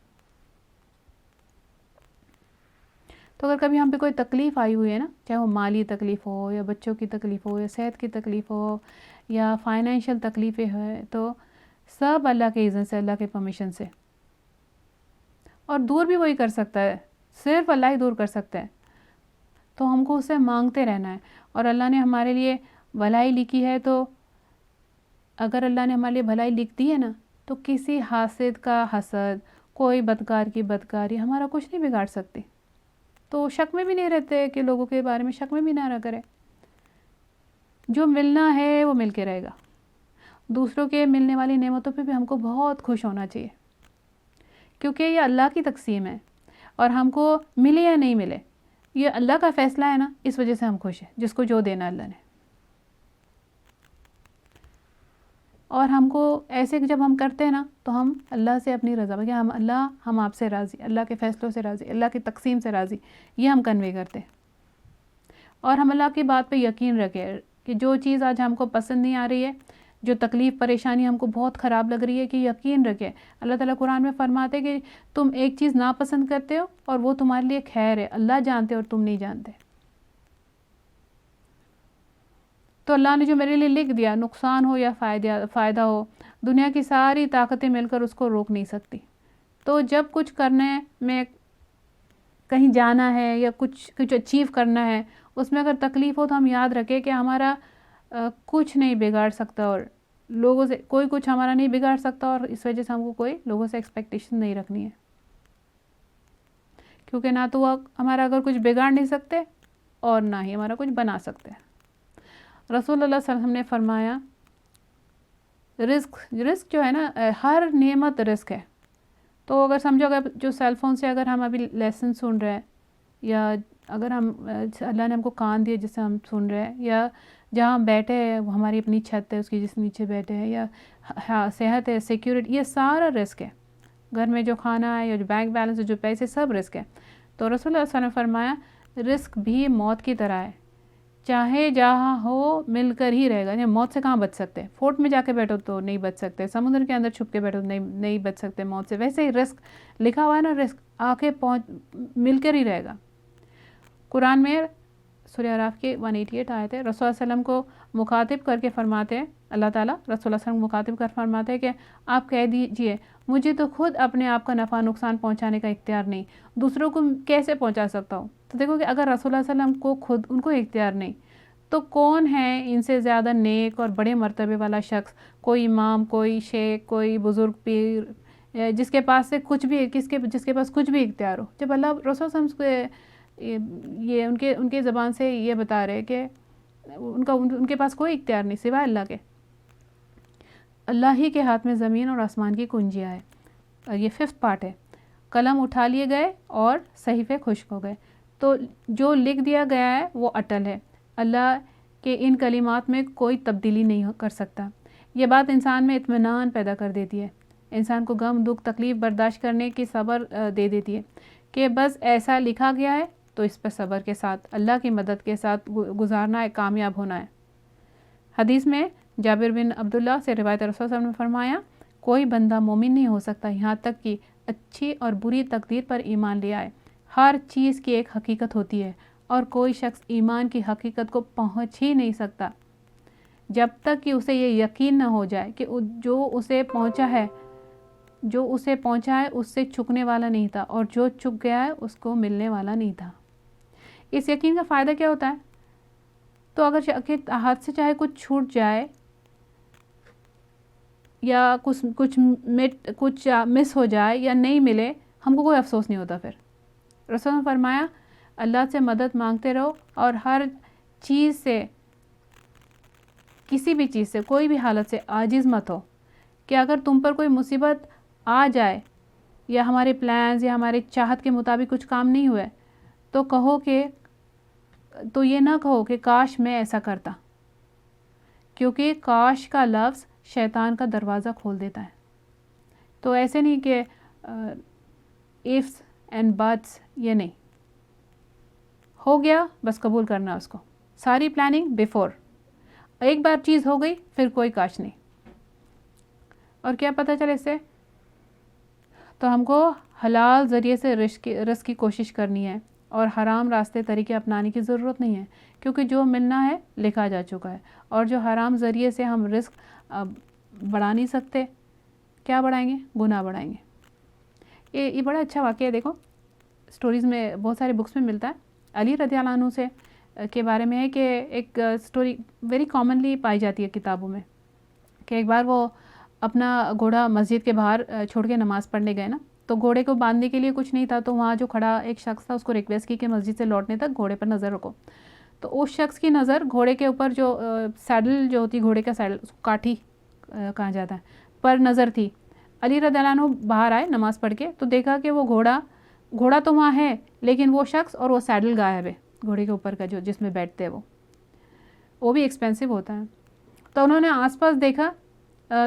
تو اگر کبھی ہم پہ کوئی تکلیف آئی ہوئی ہے نا، چاہے وہ مالی تکلیف ہو یا بچوں کی تکلیف ہو یا صحت کی تکلیف ہو یا فائنینشیل تکلیفیں ہیں، تو سب اللہ کے اذن سے، اللہ کے پرمیشن سے، اور دور بھی وہی کر سکتا ہے، صرف اللہ ہی دور کر سکتا ہے۔ تو ہم کو اسے مانگتے رہنا ہے، اور اللہ نے ہمارے لیے بھلائی لکھی ہے، تو اگر اللہ نے ہمارے لیے بھلائی لکھ دی ہے نا، تو کسی حاسد کا حسد، کوئی بدکار کی بدکاری ہمارا کچھ نہیں بگاڑ سکتی۔ تو شک میں بھی نہیں رہتے کہ لوگوں کے بارے میں شک میں بھی نہ رہا کرے، جو ملنا ہے وہ مل کے رہے گا۔ دوسروں کے ملنے والی نعمتوں پہ بھی ہم کو بہت خوش ہونا چاہیے، کیونکہ یہ اللہ کی تقسیم ہے، اور ہم کو ملے یا نہیں ملے یہ اللہ کا فیصلہ ہے نا، اس وجہ سے ہم خوش ہیں، جس کو جو دینا اللہ نے۔ اور ہم کو ایسے جب ہم کرتے ہیں نا، تو ہم اللہ سے اپنی رضا کہ ہم آپ سے راضی، اللہ کے فیصلوں سے راضی، اللہ کی تقسیم سے راضی، یہ ہم کنوے کرتے ہیں۔ اور ہم اللہ کی بات پہ یقین رکھیں کہ جو چیز آج ہم کو پسند نہیں آ رہی ہے، جو تکلیف پریشانی ہم کو بہت خراب لگ رہی ہے، کہ یقین رکھیں اللہ تعالیٰ قرآن میں فرماتے کہ تم ایک چیز ناپسند کرتے ہو اور وہ تمہارے لیے خیر ہے، اللہ جانتے اور تم نہیں جانتے۔ تو اللہ نے جو میرے لیے لکھ دیا، نقصان ہو یا فائدہ ہو، دنیا کی ساری طاقتیں مل کر اس کو روک نہیں سکتی۔ تو جب کچھ کرنے میں، کہیں جانا ہے یا کچھ اچیو کرنا ہے، اس میں اگر تکلیف ہو تو ہم یاد رکھیں کہ ہمارا کچھ نہیں بگاڑ سکتا، اور لوگوں سے کوئی کچھ ہمارا نہیں بگاڑ سکتا، اور اس وجہ سے ہم کو کوئی لوگوں سے ایکسپیکٹیشن نہیں رکھنی ہے، کیونکہ نہ تو وہ ہمارا اگر کچھ بگاڑ نہیں سکتے اور نہ ہی ہمارا کچھ بنا سکتے۔ رسول اللہ صلی اللہ علیہ وسلم نے فرمایا رزق جو ہے نا، ہر نعمت رزق ہے۔ تو اگر سمجھو، اگر جو سیل فون سے اگر ہم ابھی لیسن سن رہے ہیں، یا اگر اللہ نے ہم کو کان دیے جس سے ہم سن رہے ہیں، یا جہاں ہم بیٹھے ہیں وہ ہماری اپنی چھت ہے اس کی جس نیچے بیٹھے ہیں، یا صحت ہے، سیکیورٹی، یہ سارا رزق ہے۔ گھر میں جو کھانا ہے یا جو بینک بیلنس ہے، جو پیسے، سب رزق ہے۔ تو رسول اللہ صلی اللہ علیہ وسلم نے فرمایا رزق بھی موت کی طرح ہے، چاہے جہاں ہو مل کر ہی رہے گا۔ یعنی موت سے کہاں بچ سکتے؟ فورٹ میں جا کے بیٹھو تو نہیں بچ سکتے، سمندر کے اندر چھپ کے بیٹھو نہیں بچ سکتے موت سے۔ ویسے ہی رزق لکھا ہوا ہے نا، رزق آ کے مل کر ہی رہے گا۔ قرآن میں سورہ اعراف کی 188 آیت ہے، رسول اللہ علیہ وسلم کو مخاطب کر کے فرماتے ہیں، اللہ تعالیٰ رسول اللہ علیہ وسلم کو مخاطب کر فرماتے ہیں کہ آپ کہہ دیجئے مجھے تو خود اپنے آپ کا نفع نقصان پہنچانے کا اختیار نہیں، دوسروں کو کیسے پہنچا سکتا ہوں؟ تو دیکھو کہ اگر رسول اللہ علیہ وسلم کو خود ان کو اختیار نہیں، تو کون ہے ان سے زیادہ نیک اور بڑے مرتبے والا شخص؟ کوئی امام، کوئی شیخ، کوئی بزرگ پیر، جس کے پاس سے کچھ بھی، جس کے پاس کچھ بھی اختیار ہو۔ جب اللہ رسول صلی اللہ علیہ وسلم یہ ان کے زبان سے یہ بتا رہے کہ ان کے پاس کوئی اختیار نہیں سوائے اللہ کے۔ اللہ ہی کے ہاتھ میں زمین اور آسمان کی کنجیاں ہے، اور یہ 5th پارٹ ہے۔ قلم اٹھا لیے گئے اور صحیفے خشک ہو گئے۔ تو جو لکھ دیا گیا ہے وہ اٹل ہے، اللہ کے ان کلمات میں کوئی تبدیلی نہیں کر سکتا۔ یہ بات انسان میں اطمینان پیدا کر دیتی ہے، انسان کو غم دکھ تکلیف برداشت کرنے کی صبر دے دیتی ہے کہ بس ایسا لکھا گیا ہے تو اس پر صبر کے ساتھ اللہ کی مدد کے ساتھ گزارنا ہے، کامیاب ہونا ہے۔ حدیث میں جابر بن عبداللہ سے روایت، رسول صلی اللہ علیہ وسلم نے فرمایا کوئی بندہ مومن نہیں ہو سکتا یہاں تک کہ اچھی اور بری تقدیر پر ایمان لے آئے۔ ہر چیز کی ایک حقیقت ہوتی ہے، اور کوئی شخص ایمان کی حقیقت کو پہنچ ہی نہیں سکتا جب تک کہ اسے یہ یقین نہ ہو جائے کہ جو اسے پہنچا ہے اس سے چکنے والا نہیں تھا، اور جو چک گیا ہے اس کو ملنے والا نہیں تھا۔ اس یقین کا فائدہ کیا ہوتا ہے؟ تو اگر ہاتھ سے چاہے کچھ چھوٹ جائے یا کچھ مس ہو جائے یا نہیں ملے، ہم کو کوئی افسوس نہیں ہوتا۔ پھر رسول نے فرمایا اللہ سے مدد مانگتے رہو، اور ہر چیز سے، کسی بھی چیز سے، کوئی بھی حالت سے عاجز مت ہو کہ اگر تم پر کوئی مصیبت آ جائے یا ہمارے پلانز یا ہمارے چاہت کے مطابق کچھ کام نہیں ہوئے، تو یہ نہ کہو کہ کاش میں ایسا کرتا، کیونکہ کاش کا لفظ شیطان کا دروازہ کھول دیتا ہے۔ تو ایسے نہیں کہ ifs and buts، یہ نہیں، ہو گیا بس قبول کرنا اس کو۔ ساری پلاننگ بیفور، ایک بار چیز ہو گئی پھر کوئی کاش نہیں. اور کیا پتہ چلے اس سے؟ تو ہم کو حلال ذریعے سے رزق کی کوشش کرنی ہے اور حرام راستے طریقے اپنانے کی ضرورت نہیں ہے، کیونکہ جو ملنا ہے لکھا جا چکا ہے. اور جو حرام ذریعے سے ہم رزق بڑھا نہیں سکتے، کیا بڑھائیں گے؟ گناہ بڑھائیں گے. یہ بڑا اچھا واقعہ ہے. دیکھو سٹوریز میں بہت سارے بکس میں ملتا ہے. علی رضی اللہ عنہ سے کے بارے میں ہے کہ ایک سٹوری ویری کامنلی پائی جاتی ہے کتابوں میں، کہ ایک بار وہ اپنا گھوڑا مسجد کے باہر چھوڑ کے نماز پڑھنے گئے نا، تو گھوڑے کو باندھنے کے لیے کچھ نہیں تھا، تو وہاں جو کھڑا ایک شخص تھا اس کو ریکویسٹ کی کہ مسجد سے لوٹنے تک گھوڑے پر نظر رکھو. تو اس شخص کی نظر گھوڑے کے اوپر جو سیڈل جو ہوتی گھوڑے کا سیڈل، اس کو کاٹھی کہا جاتا ہے، پر نظر تھی. علی رضی اللہ عنہ باہر آئے نماز پڑھ کے، تو دیکھا کہ وہ گھوڑا تو وہاں ہے لیکن وہ شخص اور وہ سیڈل غائب ہے گھوڑے کے اوپر کا جو جس میں بیٹھتے ہیں وہ بھی ایکسپینسو ہوتا ہے. تو انہوں نے آس پاس دیکھا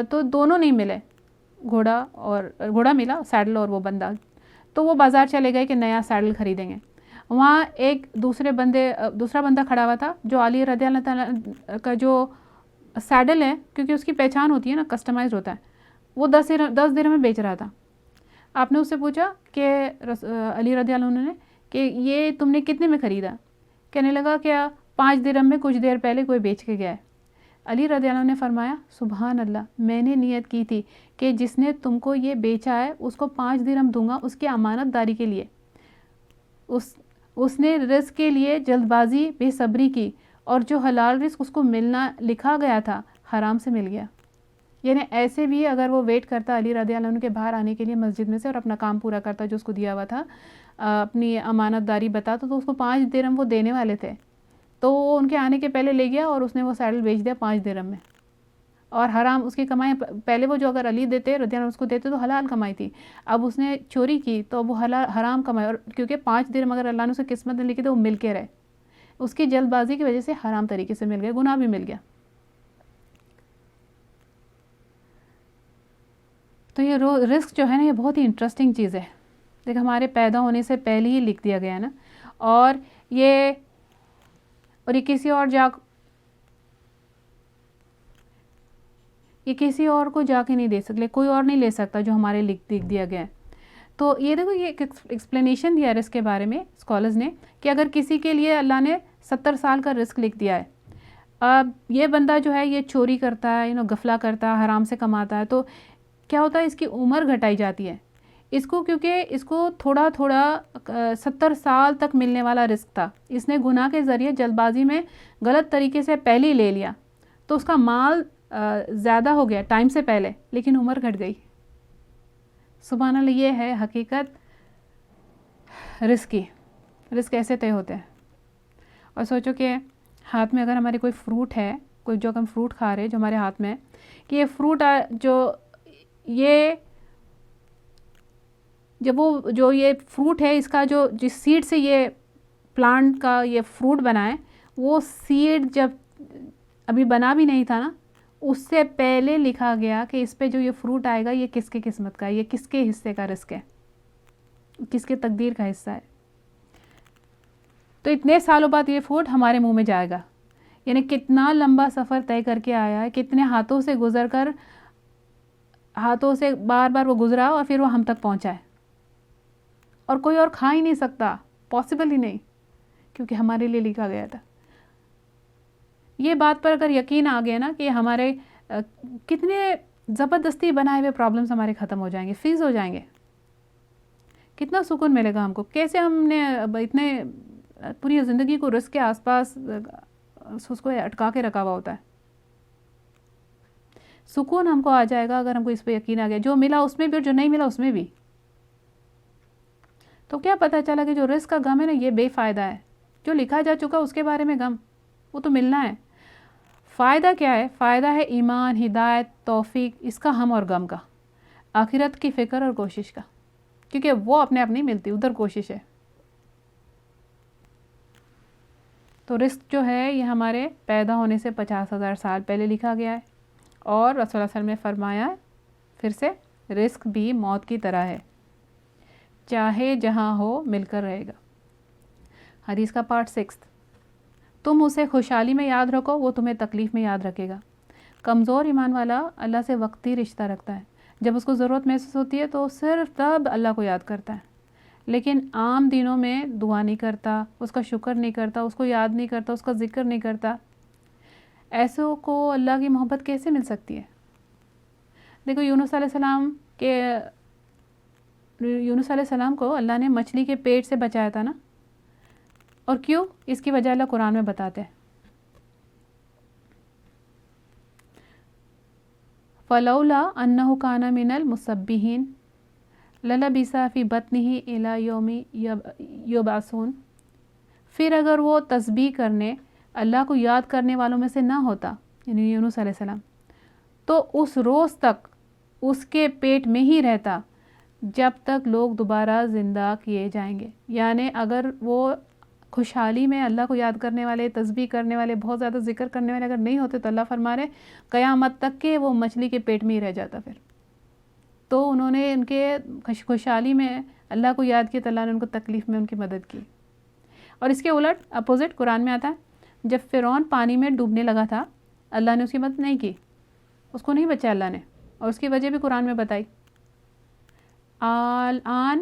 تو دونوں نہیں ملے، گھوڑا ملا سیڈل اور وہ بندہ. تو وہ بازار چلے گئے کہ نیا سیڈل خریدیں گے. وہاں ایک دوسرا بندہ کھڑا ہوا تھا جو علی رضی اللہ تعالیٰ کا جو سیڈل ہے، کیونکہ اس کی پہچان ہوتی ہے نا، کسٹمائزڈ ہوتا ہے، وہ 10 درہم میں بیچ رہا تھا. آپ نے اس سے پوچھا کہ علی رضی اللہ عنہ نے کہ یہ تم نے کتنے میں خریدا؟ کہنے لگا کہ 5 درہم میں کچھ دیر پہلے کوئی بیچ کے گیا ہے. علی رضی اللہ عنہ نے فرمایا سبحان اللہ، میں نے نیت کی تھی کہ جس نے تم کو یہ بیچا ہے اس کو 5 درہم دوں گا اس کی امانت داری کے لیے. اس نے رزق کے لیے جلد بازی بے صبری کی، اور جو حلال رزق اس کو ملنا لکھا گیا تھا حرام سے مل گیا. یعنی ایسے بھی اگر وہ ویٹ کرتا علی رضی اللہ عنہ کے باہر آنے کے لیے مسجد میں سے اور اپنا کام پورا کرتا جو اس کو دیا ہوا تھا، اپنی امانت داری بتاتا، تو اس کو 5 درہم وہ دینے والے تھے. تو وہ ان کے آنے کے پہلے لے گیا اور اس نے وہ سیڈل بیچ دیا 5 درہم میں. اور حرام اس کی کمائی، پہلے وہ جو اگر علی دیتے رضی اللہ عنہ اس کو دیتے تو حلال کمائی تھی، اب اس نے چوری کی تو وہ حرام کمائی. اور کیونکہ 5 درہم اگر اللہ نے اسے قسمت میں لکھی تو وہ مل کے رہے، اس کی جلد بازی کی وجہ سے حرام طریقے سے مل گیا، گناہ بھی مل گیا. تو یہ رزق جو ہے نا، یہ بہت ہی انٹرسٹنگ چیز ہے. دیکھ ہمارے پیدا ہونے سے پہلے ہی لکھ دیا گیا ہے نا، اور یہ کسی اور کو جا کے نہیں دے سکتے، کوئی اور نہیں لے سکتا جو ہمارے لکھ دیا گیا ہے. تو یہ دیکھو یہ ایک ایکسپلینیشن دیا رزق کے بارے میں اسکالرز نے، کہ اگر کسی کے لیے اللہ نے 70 سال کا رزق لکھ دیا ہے، اب یہ بندہ جو ہے یہ چوری کرتا ہے، غفلہ کرتا ہے، حرام سے کماتا ہے، تو کیا ہوتا ہے اس کی عمر گھٹائی جاتی ہے اس کو، کیونکہ اس کو تھوڑا 70 سال تک ملنے والا رزق تھا، اس نے گناہ کے ذریعے جلد بازی میں غلط طریقے سے پہلے ہی لے لیا، تو اس کا مال زیادہ ہو گیا ٹائم سے پہلے، لیکن عمر گھٹ گئی. سبحان اللہ، یہ ہے حقیقت رزق کی. رزق ایسے طے ہوتے ہیں. اور سوچو کہ ہاتھ میں اگر ہمارے کوئی فروٹ ہے، کوئی جو ہم فروٹ کھا رہے جو ہمارے ہاتھ میں، کہ یہ فروٹ جو یہ فروٹ ہے، اس کا جس سیڈ سے یہ پلانٹ کا یہ فروٹ بنا ہے، وہ سیڈ جب ابھی بنا بھی نہیں تھا نا، اس سے پہلے لکھا گیا کہ اس پہ جو یہ فروٹ آئے گا یہ کس کے قسمت کا ہے، یہ کس کے حصے کا رزق ہے، کس کے تقدیر کا حصہ ہے. تو اتنے سالوں بعد یہ فروٹ ہمارے منہ میں جائے گا. یعنی کتنا لمبا سفر طے کر کے آیا ہے، کتنے ہاتھوں سے گزر کر، ہاتھوں سے بار بار وہ گزرا اور پھر وہ ہم تک پہنچا ہے. اور کوئی اور کھا ہی نہیں سکتا، پاسبل ہی نہیں، کیونکہ ہمارے لیے لکھا گیا تھا. یہ بات پر اگر یقین آ گیا نا کہ ہمارے کتنے زبردستی بنائے ہوئے پرابلمس ہمارے ختم ہو جائیں گے، فیز ہو جائیں گے، کتنا سکون ملے گا ہم کو. کیسے ہم نے اتنے پوری زندگی کو رزق کے آس پاس اس کو اٹکا کے رکھا ہوا ہوتا ہے. سکون ہم کو آ جائے گا اگر ہم کو اس پہ یقین آ گیا، جو ملا اس میں بھی اور جو نہیں ملا اس میں بھی. تو کیا پتہ چلا کہ جو رزق کا غم ہے نا یہ بے فائدہ ہے. جو لکھا جا چکا اس کے بارے میں غم، وہ تو ملنا ہے. فائدہ کیا ہے؟ فائدہ ہے ایمان، ہدایت، توفیق، اس کا ہم اور غم کا، آخرت کی فکر اور کوشش کا، کیونکہ وہ اپنے آپ نہیں ملتی، ادھر کوشش ہے. تو رزق جو ہے یہ ہمارے پیدا ہونے سے 50,000 سال پہلے لکھا گیا ہے، اور رسول اللہ صلی اللہ علیہ وسلم نے فرمایا پھر سے، رزق بھی موت کی طرح ہے، چاہے جہاں ہو مل کر رہے گا. حدیث کا پارٹ 6. تم اسے خوشحالی میں یاد رکھو، وہ تمہیں تکلیف میں یاد رکھے گا۔ کمزور ایمان والا اللہ سے وقتی رشتہ رکھتا ہے، جب اس کو ضرورت محسوس ہوتی ہے تو صرف تب اللہ کو یاد کرتا ہے، لیکن عام دنوں میں دعا نہیں کرتا، اس کا شکر نہیں کرتا، اس کو یاد نہیں کرتا، اس کا ذکر نہیں کرتا۔ ایسوں کو اللہ کی محبت کیسے مل سکتی ہے؟ دیکھو یونس علیہ السلام کو اللہ نے مچھلی کے پیٹ سے بچایا تھا نا، اور کیوں؟ اس کی وجہ اللہ قرآن میں بتاتے ہیں۔ فلولا انہ کان من المسبحین للبث فی بطنہ الی یوم یبعثون، پھر اگر وہ تسبیح کرنے، اللہ کو یاد کرنے والوں میں سے نہ ہوتا، یعنی یونس علیہ السلام، تو اس روز تک اس کے پیٹ میں ہی رہتا جب تک لوگ دوبارہ زندہ کیے جائیں گے۔ یعنی اگر وہ خوشحالی میں اللہ کو یاد کرنے والے، تسبیح کرنے والے، بہت زیادہ ذکر کرنے والے اگر نہیں ہوتے تو اللہ فرما رہے قیامت تک کہ وہ مچھلی کے پیٹ میں ہی رہ جاتا۔ پھر تو انہوں نے ان کے خوشحالی میں اللہ کو یاد کیا تو اللہ نے ان کو تکلیف میں ان کی مدد کی۔ اور اس کے الٹ اپوزٹ قرآن میں آتا ہے، جب فرعون پانی میں ڈوبنے لگا تھا اللہ نے اس کی مدد نہیں کی، اس کو نہیں بچایا اللہ نے، اور اس کی وجہ بھی قرآن میں بتائی۔ الآن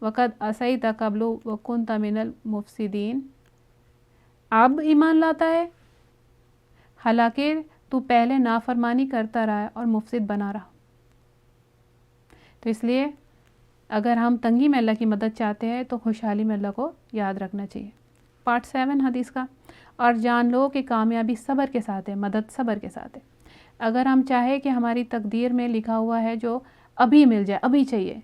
وقد عصیت قبل وکنت من المفسدین، اب ایمان لاتا ہے حالانکہ تو پہلے نافرمانی کرتا رہا اور مفسد بنا رہا۔ تو اس لیے اگر ہم تنگی میں اللہ کی مدد چاہتے ہیں تو خوشحالی میں اللہ کو یاد رکھنا چاہیے۔ پارٹ 7 حدیث کا، اور جان لو کہ کامیابی صبر کے ساتھ ہے، مدد صبر کے ساتھ ہے۔ اگر ہم چاہیں کہ ہماری تقدیر میں لکھا ہوا ہے جو ابھی مل جائے، ابھی چاہیے،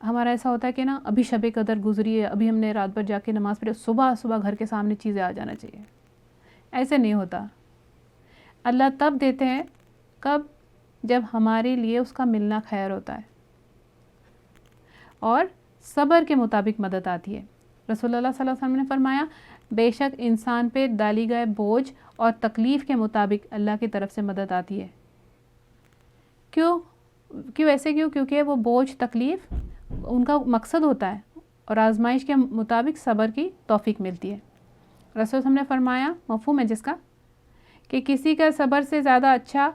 ہمارا ایسا ہوتا ہے کہ نا ابھی شب قدر گزری ہے، ابھی ہم نے رات بھر جا کے نماز پڑھی، صبح گھر کے سامنے چیزیں آ جانا چاہیے، ایسے نہیں ہوتا۔ اللہ تب دیتے ہیں کب؟ جب ہمارے لیے اس کا ملنا خیر ہوتا ہے اور صبر کے مطابق مدد آتی ہے۔ رسول اللہ صلی اللہ علیہ وسلم نے فرمایا بے شک انسان پہ ڈالی گئے بوجھ اور تکلیف کے مطابق اللہ کی طرف سے مدد آتی ہے۔ کیوں ایسے کیوں؟ کیونکہ وہ بوجھ، تکلیف ان کا مقصد ہوتا ہے اور آزمائش کے مطابق صبر کی توفیق ملتی ہے۔ رسول اللہ علیہ وسلم نے فرمایا، مفہوم ہے جس کا، کہ کسی کا صبر سے زیادہ اچھا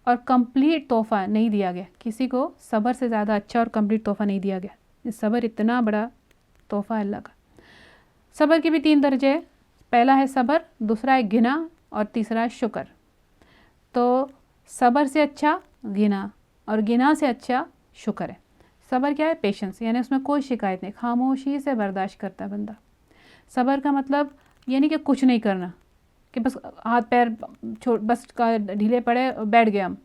اور کمپلیٹ تحفہ نہیں دیا گیا، کسی کو صبر سے زیادہ اچھا اور کمپلیٹ تحفہ نہیں دیا گیا۔ صبر اتنا بڑا تحفہ ہے اللہ کا۔ صبر کے بھی 3 درجے ہیں، پہلا ہے صبر، دوسرا ہے گناہ، اور تیسرا ہے شکر۔ تو صبر سے اچھا گناہ، اور گناہ سے اچھا شکر ہے۔ صبر کیا ہے؟ پیشنس، یعنی اس میں کوئی شکایت نہیں، خاموشی سے برداشت کرتا ہے بندہ۔ صبر کا مطلب یہ نہیں کہ کچھ نہیں کرنا، کہ بس ہاتھ پیر بس ڈھیلے پڑے بیٹھ گئے ہم۔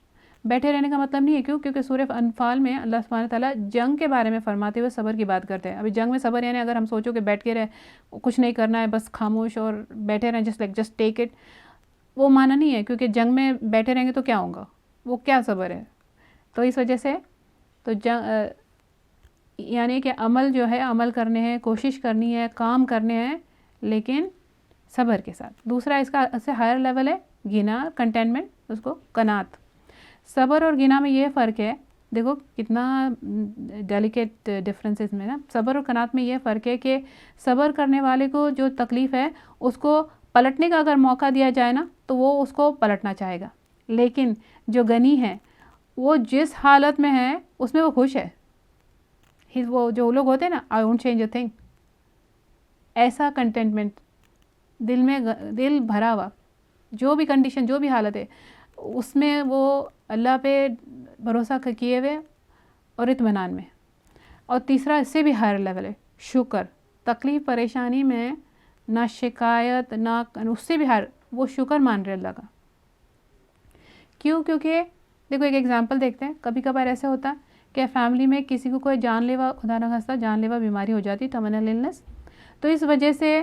بیٹھے رہنے کا مطلب نہیں ہے، کیونکہ سورہ انفال میں اللہ سبحانہ تعالیٰ جنگ کے بارے میں فرماتے ہوئے صبر کی بات کرتے ہیں۔ ابھی جنگ میں صبر یعنی اگر ہم سوچو کہ بیٹھ کے رہے، کچھ نہیں کرنا ہے، بس خاموش اور بیٹھے رہیں، جسٹ ٹیک اٹ، وہ معنی نہیں ہے، کیونکہ جنگ میں بیٹھے رہیں گے تو کیا ہوگا، وہ کیا صبر ہے؟ تو اس وجہ سے تو یعنی کہ عمل جو ہے، عمل کرنے ہیں، کوشش کرنی ہے، کام کرنے ہیں، لیکن صبر کے ساتھ۔ دوسرا اس کا سے ہائر لیول ہے گناہ، کنٹینمنٹ، اس کو قناعت۔ صبر اور گناہ میں یہ فرق ہے، دیکھو کتنا ڈیلیکیٹ ڈفرینسز میں نا۔ صبر اور قناعت میں یہ فرق ہے کہ صبر کرنے والے کو جو تکلیف ہے اس کو پلٹنے کا اگر موقع دیا جائے نا تو وہ اس کو پلٹنا چاہے گا، لیکن جو غنی ہے وہ جس حالت میں ہے اس میں وہ خوش ہے۔ وہ جو لوگ ہوتے ہیں نا I won't change a thing, ایسا کنٹینٹمنٹ، دل میں دل بھرا ہوا، جو بھی کنڈیشن، جو بھی حالت ہے اس میں وہ اللہ پہ بھروسہ کیے ہوئے اور اطمینان میں۔ اور تیسرا اس سے بھی ہائر لیول ہے شکر، تکلیف پریشانی میں نہ شکایت، نہ اس سے بھی ہائر، وہ شکر مان رہے اللہ کا۔ کیونکہ دیکھو ایک ایگزامپل دیکھتے ہیں، کبھی کبھار ایسے ہوتا ہے کہ فیملی میں کسی کو کوئی جان لیوا، خدا نہ خواستہ جان لیوا بیماری ہو جاتی، ٹرمینل النس، تو اس وجہ سے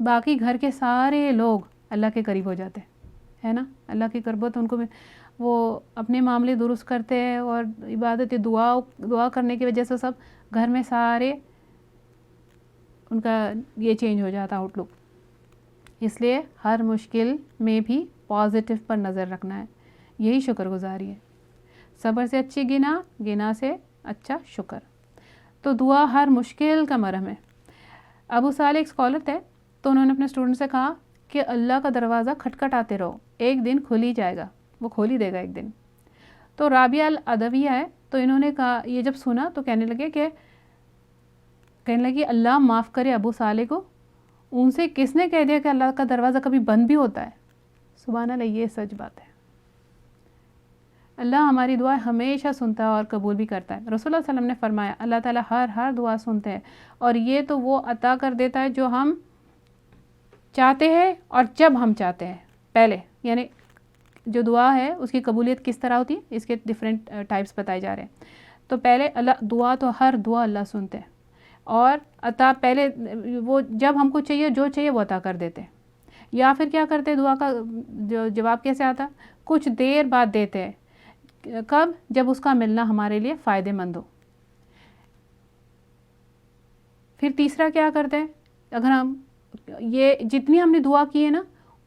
باقی گھر کے سارے لوگ اللہ کے قریب ہو جاتے ہیں، ہے نا، اللہ کی قربت ان کو وہ اپنے معاملے درست کرتے ہیں، اور عبادت دعا کرنے کی وجہ سے سب گھر میں سارے ان کا یہ چینج ہو جاتا آؤٹ لک۔ اس لیے ہر مشکل میں بھی پازیٹیو پر نظر رکھنا ہے، یہی شکر گزاری ہے۔ صبر سے اچھی گناہ سے اچھا شکر۔ تو دعا ہر مشکل کا مرہم ہے۔ ابو صالح ایک اسکالر تھے، تو انہوں نے اپنے اسٹوڈنٹ سے کہا کہ اللہ کا دروازہ کھٹکھٹاتے رہو، ایک دن کھل ہی جائے گا، وہ کھول ہی دے گا ایک دن۔ تو رابعہ العدویہ ہے، تو انہوں نے کہا، یہ جب سنا تو کہنے لگی اللہ معاف کرے ابو صالح کو، ان سے کس نے کہہ دیا کہ اللہ کا دروازہ کبھی بند بھی ہوتا ہے؟ سبحان اللہ، یہ سچ بات ہے۔ اللہ ہماری دعا ہمیشہ سنتا ہے اور قبول بھی کرتا ہے۔ رسول اللہ صلی اللہ علیہ وسلم نے فرمایا اللہ تعالیٰ ہر دعا سنتے ہیں، اور یہ تو وہ عطا کر دیتا ہے جو ہم چاہتے ہیں اور جب ہم چاہتے ہیں۔ پہلے یعنی جو دعا ہے اس کی قبولیت کس طرح ہوتی ہے، اس کے ڈیفرنٹ ٹائپس بتائے جا رہے ہیں۔ تو پہلے اللہ دعا تو ہر دعا اللہ سنتے ہیں، اور عطا پہلے وہ جب ہم کو چاہیے جو چاہیے وہ عطا کر دیتے ہیں، یا پھر کیا کرتے دعا کا جو جواب کیسے آتا، کچھ دیر بعد دیتے ہیں۔ کب؟ جب اس کا ملنا ہمارے لیے فائدے مند ہو۔ پھر تیسرا کیا کرتے ہیں، اگر ہم یہ جتنی ہم نے دعا کی ہے نا،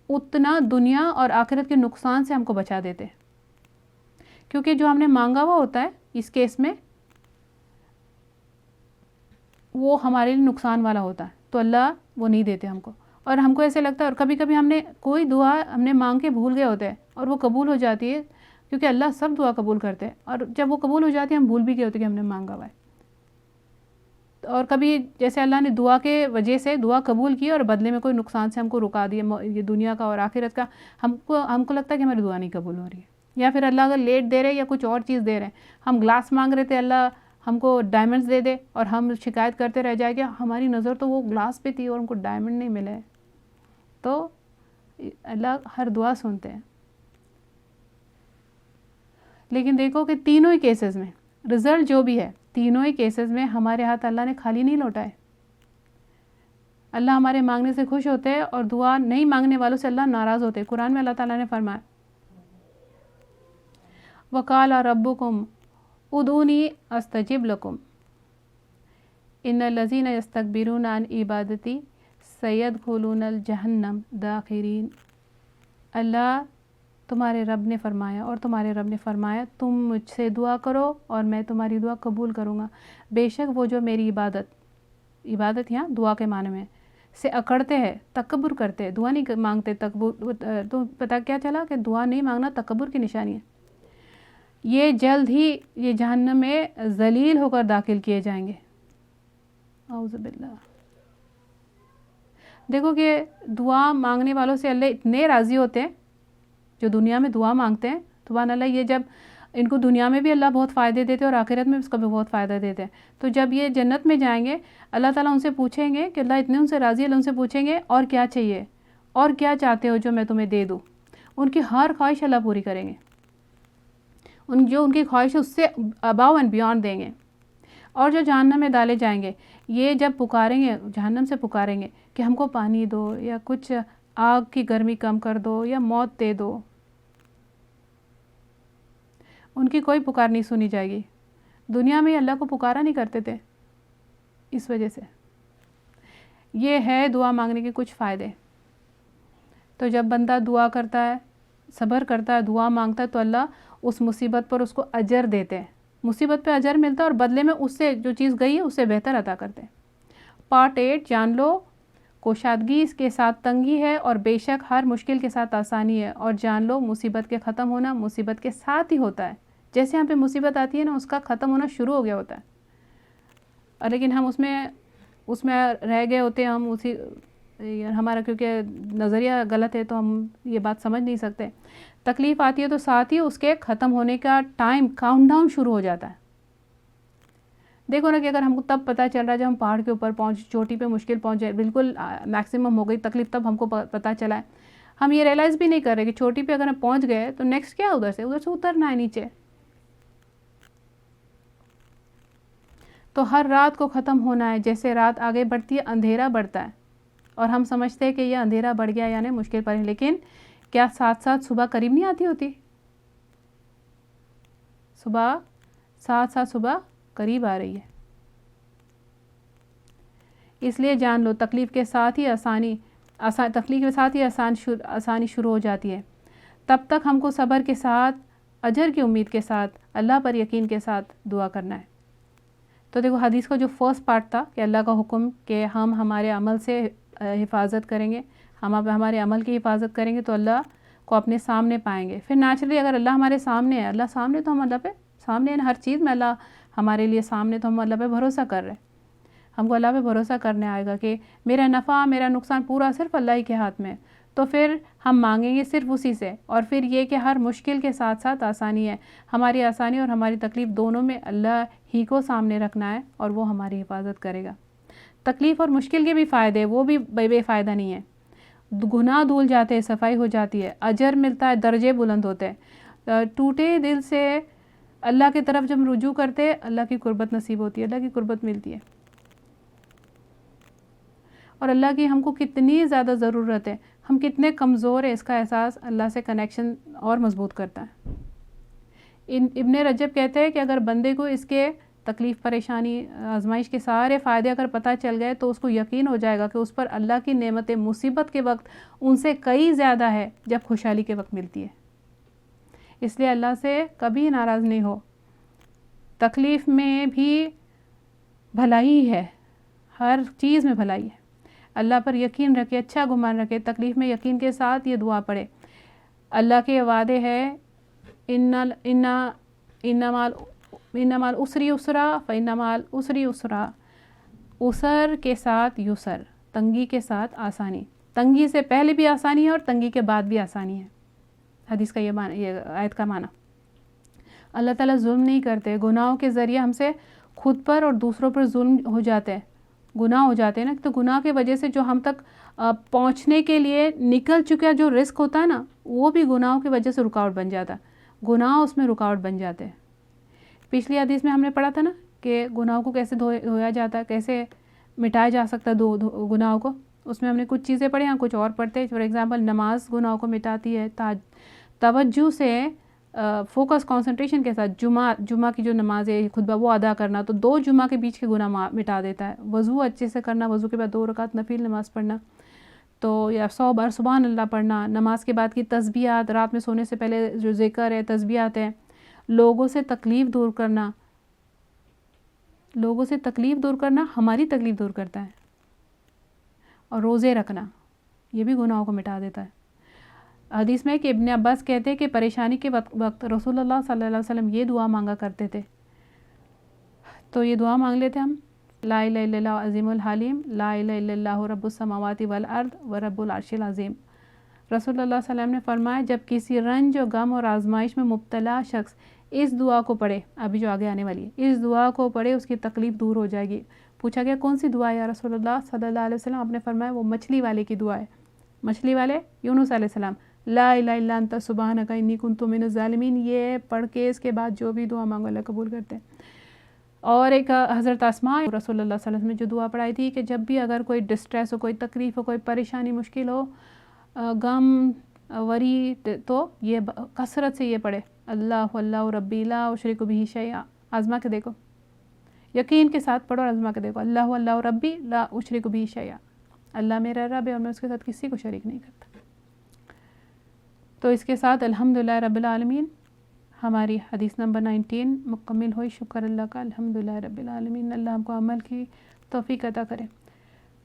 اتنا دنیا اور آخرت کے نقصان سے ہم کو بچا دیتے ہیں، کیونکہ جو ہم نے مانگا ہوا ہوتا ہے اس کیس میں وہ ہمارے لیے نقصان والا ہوتا ہے، تو اللہ وہ نہیں دیتے ہم کو۔ اور ہم کو ایسے لگتا ہے، اور کبھی کبھی ہم نے کوئی دعا ہم نے مانگ کے بھول گئے ہوتے ہیں اور وہ قبول ہو جاتی ہے، کیونکہ اللہ سب دعا قبول کرتے ہیں، اور جب وہ قبول ہو جاتی ہے ہم بھول بھی گئے ہوتے کہ ہم نے مانگا ہوا ہے۔ اور کبھی جیسے اللہ نے دعا کے وجہ سے دعا قبول کی اور بدلے میں کوئی نقصان سے ہم کو رکا دیا، یہ دنیا کا اور آخرت کا، ہم کو لگتا ہے کہ ہماری دعا نہیں قبول ہو رہی ہے، یا پھر اللہ اگر لیٹ دے رہے یا کچھ اور چیز دے رہے ہیں، ہم گلاس مانگ رہے تھے اللہ ہم کو ڈائمنڈز دے دے، اور ہم شکایت کرتے رہ جائے کہ ہماری نظر تو وہ گلاس پہ تھی اور ہم کو ڈائمنڈ نہیں ملے۔ تو اللہ ہر دعا سنتے ہیں، لیکن دیکھو کہ تینوں ہی کیسز میں رزلٹ جو بھی ہے، تینوں ہی کیسز میں ہمارے ہاتھ اللہ نے خالی نہیں لوٹائے۔ اللہ ہمارے مانگنے سے خوش ہوتے ہیں، اور دعا نہیں مانگنے والوں سے اللہ ناراض ہوتے ہیں۔ قرآن میں اللہ تعالیٰ نے فرمایا وَقَالَ رَبُّكُمْ ادعونی استجب لکم ان الذین یستکبرون عن عبادتی سیدخلون الجہنم داخرین۔ اللہ تمہارے رب نے فرمایا، اور تمہارے رب نے فرمایا تم مجھ سے دعا کرو اور میں تمہاری دعا قبول کروں گا، بے شک وہ جو میری عبادت یہاں دعا کے معنی میں سے اکڑتے ہیں، تکبر کرتے ہیں، دعا نہیں مانگتے، تکبر، تو پتہ کیا چلا کہ دعا نہیں مانگنا تکبر کی نشانی ہے۔ یہ جلد ہی یہ جہنم میں ذلیل ہو کر داخل کیے جائیں گے، اعوذ باللہ۔ دیکھو کہ دعا مانگنے والوں سے اللہ اتنے راضی ہوتے ہیں جو دنیا میں دعا مانگتے ہیں، سبحان اللہ، یہ جب ان کو دنیا میں بھی اللہ بہت فائدے دیتے ہیں اور آخرت میں اس کا بھی بہت فائدہ دیتے ہیں، تو جب یہ جنت میں جائیں گے اللہ تعالیٰ ان سے پوچھیں گے کہ اللہ اتنے ان سے راضی، اللہ ان سے پوچھیں گے اور کیا چاہیے، اور کیا چاہتے ہو جو میں تمہیں دے دوں۔ ان کی ہر خواہش اللہ پوری کریں گے، جو ان کی خواہش ہے اس سے اباؤ اینڈ بیانڈ دیں گے۔ اور جو جہنم میں ڈالے جائیں گے، یہ جب پکاریں گے جہنم سے، پکاریں گے کہ ہم کو پانی دو، یا کچھ آگ کی گرمی کم کر دو، یا موت دے دو، ان کی کوئی پکار نہیں سنی جائے گی۔ دنیا میں اللہ کو پکارا نہیں کرتے تھے، اس وجہ سے۔ یہ ہے دعا مانگنے کے کچھ فائدے۔ تو جب بندہ دعا کرتا ہے، صبر کرتا ہے، دعا مانگتا ہے، تو اللہ اس مصیبت پر اس کو اجر دیتے ہیں، مصیبت پہ اجر ملتا ہے، اور بدلے میں اس سے جو چیز گئی ہے اس سے بہتر عطا کرتے ہیں۔ پارٹ 8 جان لو کوشادگی کے ساتھ تنگی ہے، اور بے شک ہر مشکل کے ساتھ آسانی ہے، اور جان لو مصیبت کے ختم ہونا مصیبت کے ساتھ ہی ہوتا ہے۔ جیسے یہاں پہ مصیبت آتی ہے نا، اس کا ختم ہونا شروع ہو گیا ہوتا ہے، اور لیکن ہم اس میں رہ گئے ہوتے ہیں، ہم ہمارا کیونکہ نظریہ غلط ہے تو ہم یہ بات سمجھ نہیں سکتے۔ تکلیف آتی ہے تو ساتھ ہی اس کے ختم ہونے کا ٹائم کاؤنٹ ڈاؤن شروع ہو جاتا ہے۔ دیکھو نا کہ اگر ہم کو تب پتہ چل رہا ہے جب ہم پہاڑ کے اوپر چوٹی پہ مشکل پہنچے، بالکل میکسیمم ہو گئی تکلیف، تب ہم کو پتہ چلا ہے، ہم یہ ریئلائز بھی نہیں کر رہے کہ چوٹی پہ اگر ہم پہنچ گئے تو نیکسٹ کیا، ادھر سے اترنا ہے نیچے۔ تو ہر رات کو ختم ہونا ہے، جیسے رات آگے بڑھتی ہے اندھیرا بڑھتا ہے، اور ہم سمجھتے ہیں کہ یہ اندھیرا بڑھ گیا یعنی مشکل پر ہے، لیکن کیا ساتھ ساتھ صبح قریب نہیں آتی ہوتی؟ ساتھ صبح قریب آ رہی ہے۔ اس لیے جان لو تکلیف کے ساتھ ہی آسانی شروع ہو جاتی ہے۔ تب تک ہم کو صبر کے ساتھ، اجر کی امید کے ساتھ، اللہ پر یقین کے ساتھ دعا کرنا ہے۔ تو دیکھو حدیث کا جو فرسٹ پارٹ تھا کہ اللہ کا حکم کہ ہم ہمارے عمل سے حفاظت کریں گے، ہم ہمارے عمل کی حفاظت کریں گے تو اللہ کو اپنے سامنے پائیں گے. پھر نیچرلی اگر اللہ ہمارے سامنے ہے، اللہ سامنے تو ہم اللہ پہ سامنے ہیں، ہر چیز میں اللہ ہمارے لیے سامنے، تو ہم اللہ پہ بھروسہ کر رہے ہیں. ہم کو اللہ پہ بھروسہ کرنے آئے گا کہ میرا نفع میرا نقصان پورا صرف اللہ ہی کے ہاتھ میں، تو پھر ہم مانگیں گے صرف اسی سے. اور پھر یہ کہ ہر مشکل کے ساتھ ساتھ آسانی ہے، ہماری آسانی اور ہماری تکلیف دونوں میں اللہ ہی کو سامنے رکھنا ہے اور وہ ہماری حفاظت کرے گا. تکلیف اور مشکل کے بھی فائدے، وہ بھی بے فائدہ نہیں ہے. گناہ دھل جاتے ہیں، صفائی ہو جاتی ہے، اجر ملتا ہے، درجے بلند ہوتے ہیں. ٹوٹے دل سے اللہ کی طرف جب رجوع کرتے اللہ کی قربت نصیب ہوتی ہے، اللہ کی قربت ملتی ہے. اور اللہ کی ہم کو کتنی زیادہ ضرورت ہے، ہم کتنے کمزور ہیں، اس کا احساس اللہ سے کنیکشن اور مضبوط کرتا ہے. ابن رجب کہتے ہیں کہ اگر بندے کو اس کے تکلیف، پریشانی، آزمائش کے سارے فائدے اگر پتہ چل گئے تو اس کو یقین ہو جائے گا کہ اس پر اللہ کی نعمتیں مصیبت کے وقت ان سے کئی زیادہ ہے جب خوشحالی کے وقت ملتی ہے. اس لیے اللہ سے کبھی ناراض نہیں ہو. تکلیف میں بھی بھلائی ہے، ہر چیز میں بھلائی ہے. اللہ پر یقین رکھے، اچھا گمان رکھے. تکلیف میں یقین کے ساتھ یہ دعا پڑھے. اللہ کے وعدے ہے ان مال اسری اسرا فإن مال اسری اسرا. اسر کے ساتھ یسر، تنگی کے ساتھ آسانی. تنگی سے پہلے بھی آسانی ہے اور تنگی کے بعد بھی آسانی ہے. حدیث کا یہ آیت کا معنی. اللہ تعالیٰ ظلم نہیں کرتے. گناہوں کے ذریعے ہم سے خود پر اور دوسروں پر ظلم ہو جاتے ہیں، گناہ ہو جاتے ہیں نا. تو گناہ کی وجہ سے جو ہم تک پہنچنے کے لیے نکل چکا جو رزق ہوتا ہے نا، وہ بھی گناہوں کی وجہ سے رکاوٹ بن جاتا ہے. گناہ اس میں رکاوٹ بن جاتے ہیں. پچھلی حدیث میں ہم نے پڑھا تھا نا کہ گناہوں کو کیسے دھویا جاتا ہے، کیسے مٹایا جا سکتا ہے گناہوں کو. اس میں ہم نے کچھ چیزیں پڑھی ہیں، کچھ اور پڑھتے ہیں. فار ایگزامپل نماز گناہوں کو مٹاتی ہے، توجہ سے، فوکس، کنسنٹریشن کے ساتھ. جمعہ کی جو نماز ہے خطبہ وہ ادا کرنا تو 2 جمعہ کے بیچ کے گناہ مٹا دیتا ہے. وضو اچھے سے کرنا، وضو کے بعد 2 رکعت نفل نماز پڑھنا، تو یا 100 بار سبحان اللہ پڑھنا. نماز کے بعد کی تسبیحات، رات میں سونے سے پہلے جو ذکر ہے، تسبیحات ہیں. لوگوں سے تکلیف دور کرنا، لوگوں سے تکلیف دور کرنا ہماری تکلیف دور کرتا ہے. اور روزے رکھنا یہ بھی گناہوں کو مٹا دیتا ہے. حدیث میں کہ ابن عباس کہتے ہیں کہ پریشانی کے وقت رسول اللہ صلی اللہ علیہ وسلم یہ دعا مانگا کرتے تھے. تو یہ دعا مانگ لیتے ہم. لا الہ الا اللہ عظیم الحلیم، لا الہ الا اللہ رب السماوات والارض ورب العرش العظیم. رسول اللہ صلی اللہ علیہ وسلم نے فرمایا جب کسی رنج و غم اور آزمائش میں مبتلا شخص اس دعا کو پڑھے، ابھی جو آگے آنے والی ہے، اس دعا کو پڑھے اس کی تکلیف دور ہو جائے گی. پوچھا گیا کون سی دعا ہے یا رسول اللہ صلی اللہ علیہ وسلم؟ آپ نے فرمایا وہ مچھلی والے کی دعا ہے. مچھلی والے یونس علیہ السلام، لا الہ الا انت سبحانک انی کنت من الظالمین. یہ پڑھ کے اس کے بعد جو بھی دعا مانگو اللہ قبول کرتے ہیں. اور ایک حضرت اسماء رسول اللہ صلی اللہ علیہ وسلم نے جو دعا پڑھائی تھی کہ جب بھی اگر کوئی ڈسٹریس ہو، کوئی تکلیف ہو، کوئی پریشانی، مشکل ہو، غم، وری، تو یہ کثرت سے یہ پڑھے، اللہ اللہ ربی لا اشرک بہ شیئا. آزما کے دیکھو، یقین کے ساتھ پڑھو اور آزما کے دیکھو. اللہ اللہ ربی لا اشرک بہ شیئا. اللہ میرا رب ہے اور میں اس کے ساتھ کسی کو شریک نہیں کرتا. تو اس کے ساتھ الحمدللہ رب العالمین ہماری حدیث نمبر 19 مکمل ہوئی. شکر اللہ کا، الحمدللہ رب العالمین. اللہ ہم کو عمل کی توفیق عطا کرے.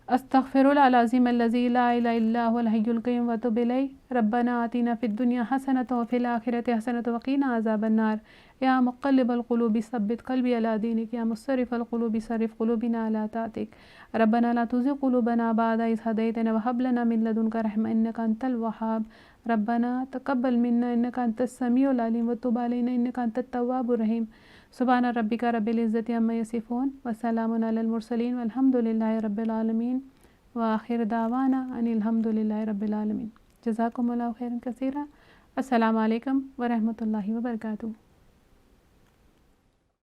استغفر اللہ العظیم الذی لا الہ الا هو الحی القیوم واتوب الیہ. ربنا آتنا فی الدنیا حسنۃ وفی الآخرۃ حسنۃ وقنا عذاب النار. یا مقلب القلوب ثبت قلبی علی دینک. یا مصرف القلوب صرف قلوبنا علی طاعتک. ربنا لا تزغ قلوبنا بعد اذ ہدیتنا وہب لنا من لدنک رحمۃ انک انت الوہاب. ربنا تقبل منا انک انت السمیع العلیم وتب علینا انک انت التواب الرحیم. سبحان ربک رب العزۃ عما یصفون وسلام علی المرسلین والحمد للہ رب العالمین وآخر دعوانا ان الحمد للہ رب العالمین. جزاکم اللہ خیرا کثیرا. السلام علیکم ورحمۃ اللہ وبرکاتہ.